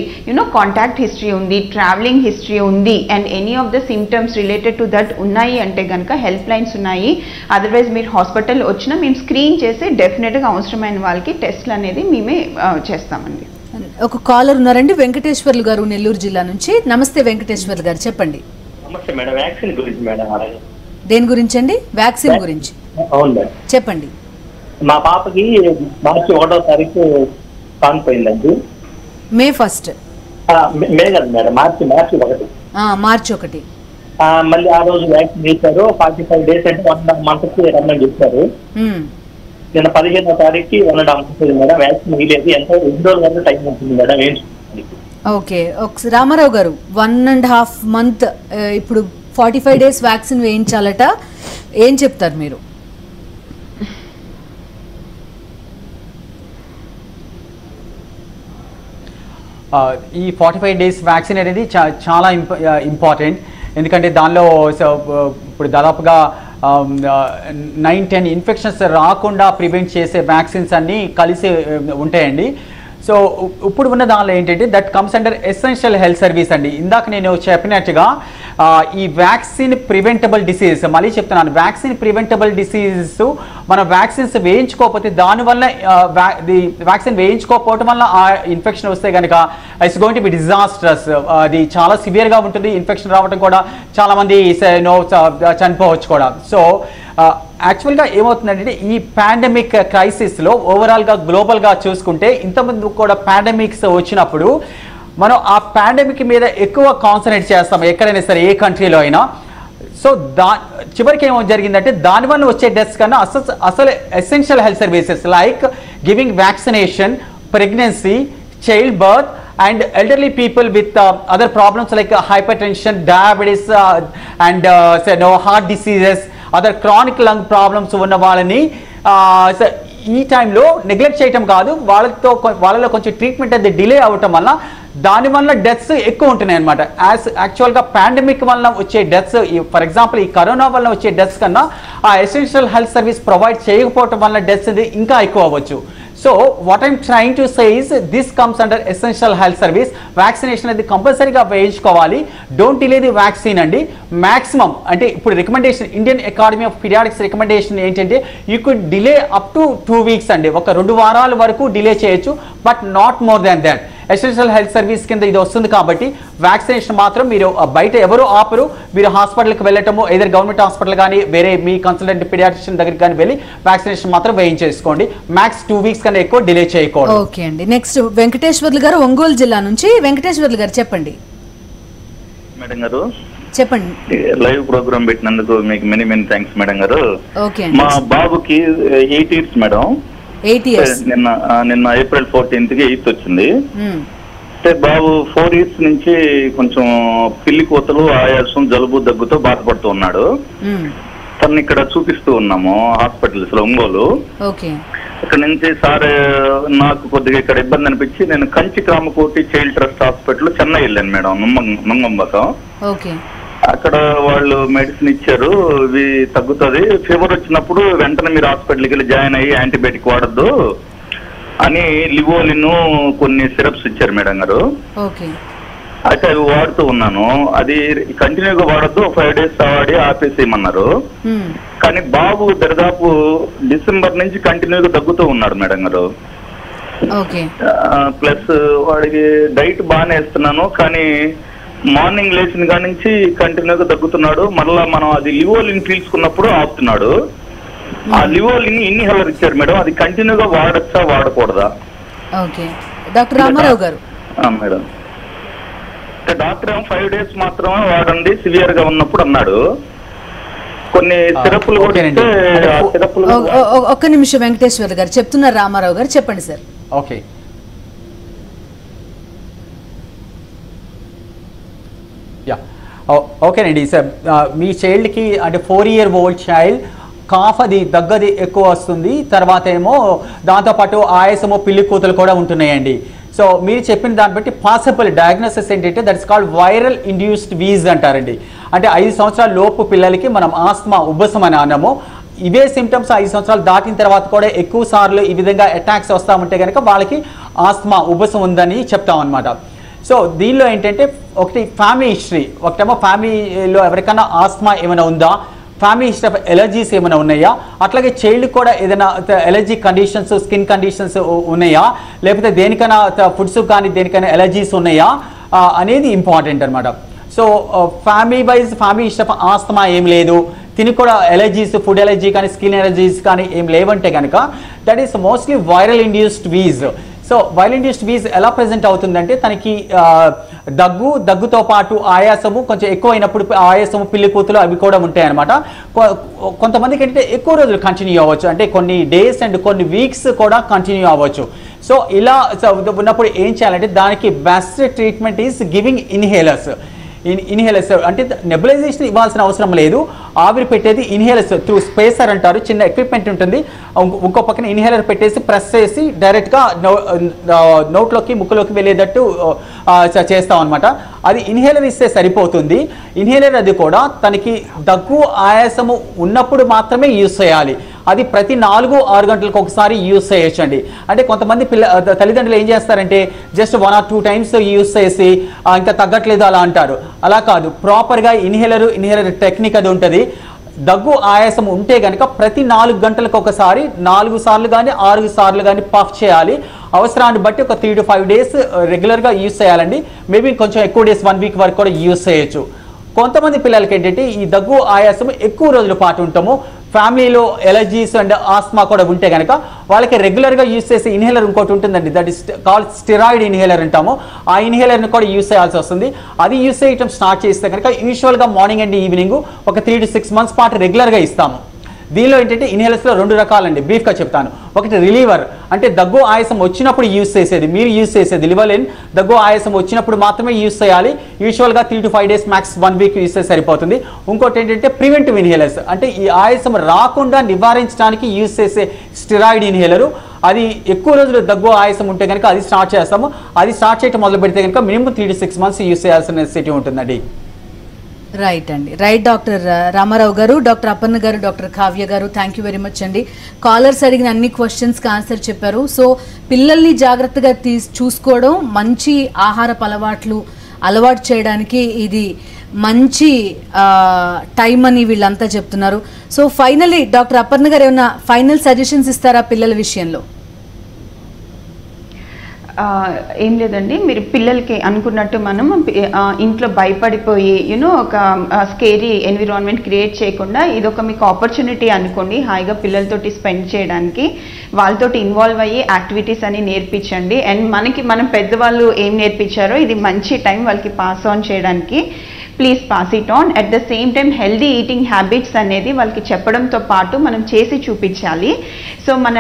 contact history ఉంది, ట్రావెలింగ్ హిస్టరీ ఉంది, and any of the symptoms related to that ఉన్నాయి అంటే కనుక హెల్ప్ లైన్స్ ఉన్నాయి. అదర్వైజ్ మీరు హాస్పిటల్ వచ్చినా మేము స్క్రీన్ చేసి డెఫినెట్గా అవసరమైన వాళ్ళకి టెస్ట్లు అనేది మేమే చేస్తామండి. ఒక కాలర్ ఉన్నారండి, వెంకటేశ్వర్లు గారు, నెల్లూరు జిల్లా నుంచి. నమస్తే వెంకటేశ్వర్లు గారు, చెప్పండి. నమస్తే మేడం, వ్యాక్సిన్ గురించి మేడం. దేని గురించి అండి? వ్యాక్సిన్ గురించి. అవును మేడం, చెప్పండి. మా పాపకి మార్చి 1వ తారీఖు కానిపోయిందండి. మే 1st? మే కదా మేడం, మార్చి 1. మార్చి 1. మళ్ళీ ఆ రోజు వ్యాక్సిన్ వేశారు. 45 days అంటే 1.5 months రమ్మని చెప్పారు. నిన్న 15వ తారీఖుకి 1.5 months మేడం వ్యాక్సిన్ వేయలేదు. ఎన్ని రోజుల వరకు టైం ఉంటుంది మేడం వేయించుకోవాలి? ఓకే, రామారావు గారు, 1.5 month ఇప్పుడు 45 days వ్యాక్సిన్ వేయించాలట, ఏం చెప్తారు మీరు? ఈ 45 days వ్యాక్సిన్ అనేది చాలా ఇంపార్టెంట్. ఎందుకంటే దానిలో ఇప్పుడు దాదాపుగా 9-10 ఇన్ఫెక్షన్స్ రాకుండా ప్రివెంట్ చేసే వ్యాక్సిన్స్ అన్నీ కలిసి ఉంటాయండి. సో ఇప్పుడు ఉన్న దానిలో ఏంటంటే that comes under essential health service అండి. ఇందాక నేను చెప్పినట్టుగా ఈ వ్యాక్సిన్ ప్రివెంటబుల్ డిసీజ్, మళ్ళీ చెప్తున్నాను, వ్యాక్సిన్ ప్రివెంటబుల్ డిసీజెస్ మనం వ్యాక్సిన్స్ వేయించుకోకపోతే దానివల్ల వ్యాక్సిన్ వేయించుకోకపోవటం వల్ల ఆ ఇన్ఫెక్షన్ వస్తే కనుక it's going to B disasters. అది చాలా సివియర్గా ఉంటుంది. ఇన్ఫెక్షన్ రావడం కూడా చాలామంది చనిపోవచ్చు కూడా. సో యాక్చువల్గా ఏమవుతుందంటే ఈ పాండమిక్ క్రైసిస్లో ఓవరాల్గా గ్లోబల్గా చూసుకుంటే ఇంతకుముందు కూడా పాండమిక్స్ వచ్చినప్పుడు మనం ఆ పాండమిక్ మీద ఎక్కువ కాన్సన్ట్రేట్ చేస్తాం ఎక్కడైనా సరే, ఏ కంట్రీలో అయినా. సో చివరికి ఏమో జరిగిందంటే దానివల్ల వచ్చే డెత్స్ కన్నా అసలు essential health services like giving vaccination, pregnancy, child birth and elderly people with other problems like hypertension, diabetes and heart diseases, other chronic lung problems ఉన్న వాళ్ళని ఈ టైంలో నెగ్లెక్ట్ చేయటం కాదు, వాళ్ళలో కొంచెం ట్రీట్మెంట్ అది డిలే అవ్వటం వల్ల దానివల్ల డెత్స్ ఎక్కువ ఉంటున్నాయి అనమాట. యాక్చువల్గా పాండమిక్ వల్ల వచ్చే డెత్స్, ఫర్ ఎగ్జాంపుల్ ఈ కరోనా వల్ల వచ్చే డెత్స్ కన్నా ఆ ఎసెన్షియల్ హెల్త్ సర్వీస్ ప్రొవైడ్ చేయకపోవటం వల్ల డెత్స్ ఇది ఇంకా ఎక్కువ అవ్వచ్చు. So what I'm trying to say is this comes under essential health service. Vaccination అనేది కంపల్సరీగా వేయించుకోవాలి. డోంట్ డిలే ది వ్యాక్సిన్ అండి. మ్యాక్సిమం అంటే ఇప్పుడు recommendation, Indian academy of pediatrics recommendation ఏంటంటే you could delay up to 2 weeks అండి. ఒక 2 వారాల వరకు డిలే చేయొచ్చు, but not more than that. Essential health service కింద ఇది వస్తుంది కాబట్టి వ్యాక్సినేషన్ మాత్రం మీరు బయట ఎవరు ఆపరు. మీరు హాస్పిటల్కి వెళ్ళటము, ఏదైనా గవర్నమెంట్ హాస్పిటల్ కానీ వేరే మీ కన్సల్టెంట్ పీడియాట్రిషియన్ దగ్గరికి కానీ వెళ్ళి వ్యాక్సినేషన్ మాత్రం వేయించేసుకోండి. మ్యాక్స్ 2 weeks కన్నా ఎక్కువ డిలే చేయకూడదు. ఓకే అండి. నెక్స్ట్ వెంకటేశ్వర్లు గారు ఒంగోలు జిల్లా నుంచి. వెంకటేశ్వర్లు గారు చెప్పండి. మేడం గారు చెప్పండి. లైవ్ ప్రోగ్రామ్ పెట్టినందుకు మీకు మెనీ థ్యాంక్స్ మేడం గారు. ఓకే. మా బాబుకి 8 years మేడం. 8 years. నిన్న April 14th 8th వచ్చింది. అంటే బాబు 4 years నుంచి కొంచెం పిల్లి కోతలు, ఆయాసం, జలుబు, దగ్గుతో బాధపడుతూ ఉన్నాడు. తను ఇక్కడ చూపిస్తూ ఉన్నాము హాస్పిటల్స్ లో ఒంగోలు. ఇక్కడ నుంచి సార్ నాకు కొద్దిగా ఇక్కడ ఇబ్బంది అనిపించి నేను Kanchi Kamakoti child trust hospital Chennai వెళ్ళాను మేడం, నుంగంబకం. అక్కడ వాళ్ళు మెడిసిన్ ఇచ్చారు, ఇవి తగ్గుతుంది, ఫీవర్ వచ్చినప్పుడు వెంటనే మీరు హాస్పిటల్కి వెళ్ళి జాయిన్ అయ్యి యాంటీబయాటిక్ వాడద్దు అని లివోలిన్ కొన్ని సిరప్స్ ఇచ్చారు మేడం గారు. అయితే అవి వాడుతూ ఉన్నాను. అది కంటిన్యూగా వాడద్దు, 5 days వాడి ఆపేసేయమన్నారు. కానీ బాబు దాదాపు డిసెంబర్ నుంచి కంటిన్యూగా తగ్గుతూ ఉన్నాడు మేడం గారు. ప్లస్ వాడికి డైట్ బాగానే ఇస్తున్నాను, కానీ మార్నింగ్ లేచిన కాడి నుంచి కంటిన్యూగా తగ్గుతున్నాడు. మళ్ళా మనం అది లివోలిన్ పీల్చుకున్నప్పుడు ఆపుతున్నాడు. ఆ లివోలిన్ ఇన్హేలర్ ఇచ్చారు మేడం, అది కంటిన్యూగా వాడచ్చా వాడకూడదా? డాక్టర్ రామారావు గారు. మేడం డాక్టర్ 5 days మాత్రమే వాడండి సివియర్ గా ఉన్నప్పుడు అన్నాడు. కొన్ని సిరప్లు ఒక్క నిమిషం వెంకటేశ్వర్ గారు చెప్తున్నారు. రామారావు గారు చెప్పండి సార్. ఓకే. ఓకేనండి సార్, మీ చైల్డ్కి అంటే 4-year-old చైల్డ్ కాఫ్ అది దగ్గది ఎక్కువ వస్తుంది, తర్వాత ఏమో దాంతోపాటు ఆయాసము, పిల్లి కూతలు కూడా ఉంటున్నాయండి. సో మీరు చెప్పిన దాన్ని బట్టి పాసిబుల్ డయాగ్నోసిస్ ఏంటంటే దట్స్ కాల్డ్ వైరల్ ఇండ్యూస్డ్ వీజ్ అంటారండి. అంటే 5 సంవత్సరాల లోపు పిల్లలకి మనం ఆస్మా, ఉబ్బసం అని అన్నాము. ఇవే సిమ్టమ్స్ 5 సంవత్సరాలు దాటిన తర్వాత కూడా ఎక్కువ సార్లు ఈ విధంగా అటాక్స్ వస్తూ ఉంటే కనుక వాళ్ళకి ఆస్మా, ఉబ్బసం ఉందని చెప్తాం అనమాట. సో దీనిలో ఏంటంటే ఒకటి ఫ్యామిలీ హిస్టరీ, ఒకటేమో ఫ్యామిలీలో ఎవరికైనా ఆస్మా ఏమైనా ఉందా, ఫ్యామిలీ హిస్టరీ ఆఫ్ ఎలర్జీస్ ఏమైనా ఉన్నాయా, అట్లాగే చైల్డ్ కూడా ఏదైనా ఎలర్జీ కండిషన్స్, స్కిన్ కండిషన్స్ ఉన్నాయా, లేకపోతే దేనికైనా ఫుడ్స్ కానీ దేనికైనా ఎలర్జీస్ ఉన్నాయా అనేది ఇంపార్టెంట్ అనమాట. So family wise family history of asthma ఏం లేదు, తిని కూడా ఎలర్జీస్, ఫుడ్ ఎలర్జీ కానీ స్కిన్ ఎలర్జీస్ కానీ ఏం లేవంటే కనుక that is mostly viral induced wheeze. So viral induced wheeze ఎలా ప్రెజెంట్ అవుతుందంటే తనకి దగ్గుతో పాటు ఆయాసము కొంచెం ఎక్కువ అయినప్పుడు ఆయాసము, పిల్లి కూతులు అవి కూడా ఉంటాయి అనమాట. కొంతమందికి ఏంటంటే ఎక్కువ రోజులు కంటిన్యూ అవ్వచ్చు, అంటే కొన్ని డేస్ అండ్ కొన్ని వీక్స్ కూడా కంటిన్యూ అవ్వచ్చు. సో ఇలా ఉన్నప్పుడు ఏం చేయాలంటే దానికి best treatment is giving inhalers. Inhalers అంటే నెబులైజేషన్ ఇవ్వాల్సిన అవసరం లేదు. ఆవిరి పెట్టేది ఇన్హేలర్స్ త్రూ స్పేసర్ అంటారు, చిన్న ఎక్విప్మెంట్ ఉంటుంది. ఇంకో పక్కన ఇన్హేలర్ పెట్టేసి ప్రెస్ చేసి డైరెక్ట్గా నోట్లోకి ముక్కులోకి వెళ్ళేటట్టు చేస్తాం అనమాట. అది ఇన్హేలర్ ఇస్తే సరిపోతుంది. ఇన్హేలర్ అది కూడా తనకి దగ్గు ఆయాసము ఉన్నప్పుడు మాత్రమే యూజ్ చేయాలి. అది ప్రతి 4-6 గంటలకు ఒకసారి యూజ్ చేయొచ్చండి. అంటే కొంతమంది తల్లిదండ్రులు ఏం చేస్తారంటే జస్ట్ 1 or 2 times యూజ్ చేసి ఇంకా తగ్గట్లేదు అలా అంటారు. అలా కాదు, ప్రాపర్గా ఇన్హేలర్ టెక్నిక్ అది ఉంటుంది. దగ్గు ఆయాసం ఉంటే కనుక ప్రతి 4 గంటలకు ఒకసారి 4 సార్లు కానీ 6 సార్లు కానీ పఫ్ చేయాలి. అవసరాన్ని బట్టి ఒక 3 to 5 days రెగ్యులర్గా యూజ్ చేయాలండి. మేబీ కొంచెం ఎక్కువ డేస్ 1 week వరకు కూడా యూజ్ చేయొచ్చు. కొంతమంది పిల్లలకి ఏంటంటే ఈ దగ్గు ఆయాసం ఎక్కువ రోజుల పాటు ఉంటాము, ఫ్యామిలీలో ఎలర్జీస్ అండ్ ఆస్మా కూడా ఉంటే కనుక వాళ్ళకి రెగ్యులర్గా యూజ్ చేసే ఇన్హేలర్ ఇంకోటి ఉంటుందండి, that is called steroid inhaler అంటాము. ఆ ఇన్హేలర్ని కూడా యూజ్ చేయాల్సి వస్తుంది. అది యూజ్ చేయటం స్టార్ట్ చేస్తే కనుక యూజువల్గా మార్నింగ్ అండ్ ఈవినింగ్ ఒక 3 to 6 months పాటు రెగ్యులర్గా ఇస్తాము. దీనిలో ఏంటంటే ఇన్హేలర్స్లో 2 రకాలండి, బ్రీఫ్గా చెప్తాను. ఒకటి రిలీవర్ అంటే దగ్గు ఆయాసం వచ్చినప్పుడు యూజ్ చేసేది, మీరు యూజ్ చేసేది లివలిన్ దగ్గు ఆయాసం వచ్చినప్పుడు మాత్రమే యూజ్ చేయాలి. యూజువల్గా 3 to 5 days max 1 week use చేస్తే సరిపోతుంది. ఇంకోటి ఏంటంటే ప్రివెంటివ్ ఇన్హేలర్స్ అంటే ఈ ఆయాసం రాకుండా నివారించడానికి యూజ్ చేసే స్టెరాయిడ్ ఇన్హేలరు. అది ఎక్కువ రోజులు దగ్గు ఆయాసం ఉంటే కనుక అది స్టార్ట్ చేస్తాము. అది స్టార్ట్ చేయడం మొదలు పెడితే కనుక మినిమం 3 to 6 months యూజ్ చేయాల్సిన నెసెసిటీ ఉంటుందండి. రైట్ అండి, రైట్ డాక్టర్ రామారావు గారు, డాక్టర్ అపర్ణ గారు, డాక్టర్ కావ్య గారు, థ్యాంక్ యూ వెరీ మచ్ అండి. కాలర్స్ అడిగిన అన్ని క్వశ్చన్స్కి ఆన్సర్ చెప్పారు. సో పిల్లల్ని జాగ్రత్తగా చూసుకోవడం, మంచి ఆహారపు అలవాటు చేయడానికి ఇది మంచి టైం అని వీళ్ళంతా చెప్తున్నారు. సో ఫైనల్లీ డాక్టర్ అపర్ణ గారు ఏమైనా ఫైనల్ సజెషన్స్ ఇస్తారా పిల్లల విషయంలో? ఏం లేదండి, మీరు పిల్లలకి అనుకున్నట్టు మనం ఇంట్లో భయపడిపోయి ఒక స్కేరీ ఎన్విరాన్మెంట్ క్రియేట్ చేయకుండా ఇదొక మీకు ఆపర్చునిటీ అనుకోండి, హాయిగా పిల్లలతోటి స్పెండ్ చేయడానికి. వాళ్ళతోటి ఇన్వాల్వ్ అయ్యి యాక్టివిటీస్ అని నేర్పించండి. అండ్ మనం పెద్దవాళ్ళు ఏం నేర్పించారో ఇది మంచి టైం వాళ్ళకి పాస్ ఆన్ చేయడానికి. Please pass it on. At the same time healthy eating habits అనేది వాళ్ళకి చెప్పడంతో పాటు మనం చేసి చూపించాలి. సో మన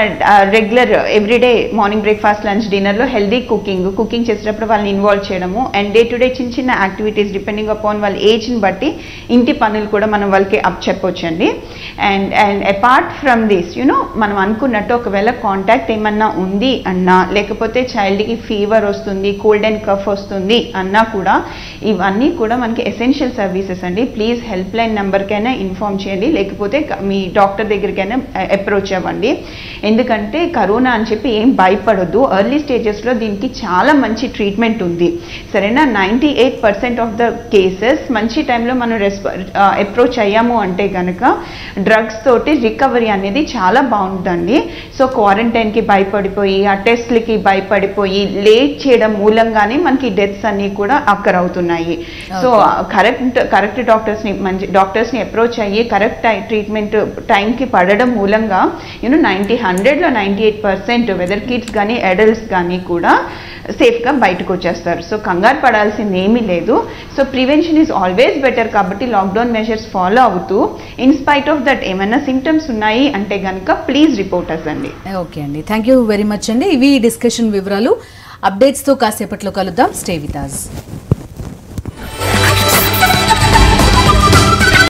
regular everyday morning breakfast lunch డిన్నర్లో హెల్దీ కుకింగ్ చేసేటప్పుడు వాళ్ళని ఇన్వాల్వ్ చేయడము. అండ్ డే టు డే చిన్న యాక్టివిటీస్ డిపెండింగ్ అపాన్ వాళ్ళ ఏజ్ని బట్టి ఇంటి పనులు కూడా మనం వాళ్ళకి చెప్పొచ్చండి. అండ్ అపార్ట్ ఫ్రమ్ దిస్ మనం అనుకున్నట్టు ఒకవేళ కాంటాక్ట్ ఏమన్నా ఉంది అన్నా, లేకపోతే చైల్డ్కి ఫీవర్ వస్తుంది, కోల్డ్ అండ్ కఫ్ వస్తుంది అన్నా కూడా ఇవన్నీ కూడా మనకి ఎసెన్షియల్ సర్వీసెస్ అండి. ప్లీజ్ హెల్ప్ లైన్ నెంబర్కైనా ఇన్ఫార్మ్ చేయండి, లేకపోతే మీ డాక్టర్ దగ్గరికైనా అప్రోచ్ అవ్వండి. ఎందుకంటే కరోనా అని చెప్పి ఏం భయపడొద్దు. ఎర్లీ స్టేజెస్లో దీనికి చాలా మంచి ట్రీట్మెంట్ ఉంది, సరేనా. 98% ఆఫ్ ద కేసెస్ మంచి టైంలో మనం అప్రోచ్ అయ్యాము అంటే కనుక డ్రగ్స్ తోటి రికవరీ అనేది చాలా బాగుంటుందండి. సో క్వారంటైన్కి భయపడిపోయి, ఆ టెస్ట్లకి భయపడిపోయి లేట్ చేయడం మూలంగానే మనకి డెత్స్ అన్నీ కూడా అక్కరవుతున్నాయి. సో కరెక్ట్ డాక్టర్స్ని అప్రోచ్ అయ్యి కరెక్ట్ ట్రీట్మెంట్ టైంకి పడడం మూలంగా 100లో 98% వెదర్ కిడ్స్ కానీ అడల్ట్స్ కానీ కూడా సేఫ్గా బయటకు వచ్చేస్తారు. సో కంగారు పడాల్సింది ఏమీ లేదు. So prevention is always better. కాబట్టి లాక్డౌన్ మెజర్స్ ఫాలో అవుతూ ఇన్స్పైట్ ఆఫ్ దట్ ఏమైనా సిమ్టమ్స్ ఉన్నాయి అంటే కనుక ప్లీజ్ రిపోర్ట్ అస్ అండి. ఓకే అండి, థ్యాంక్ యూ వెరీ మచ్ అండి. ఇవి డిస్కషన్ వివరాలు. అప్డేట్స్తో కాసేపట్లో కలుద్దాం. Stay with us.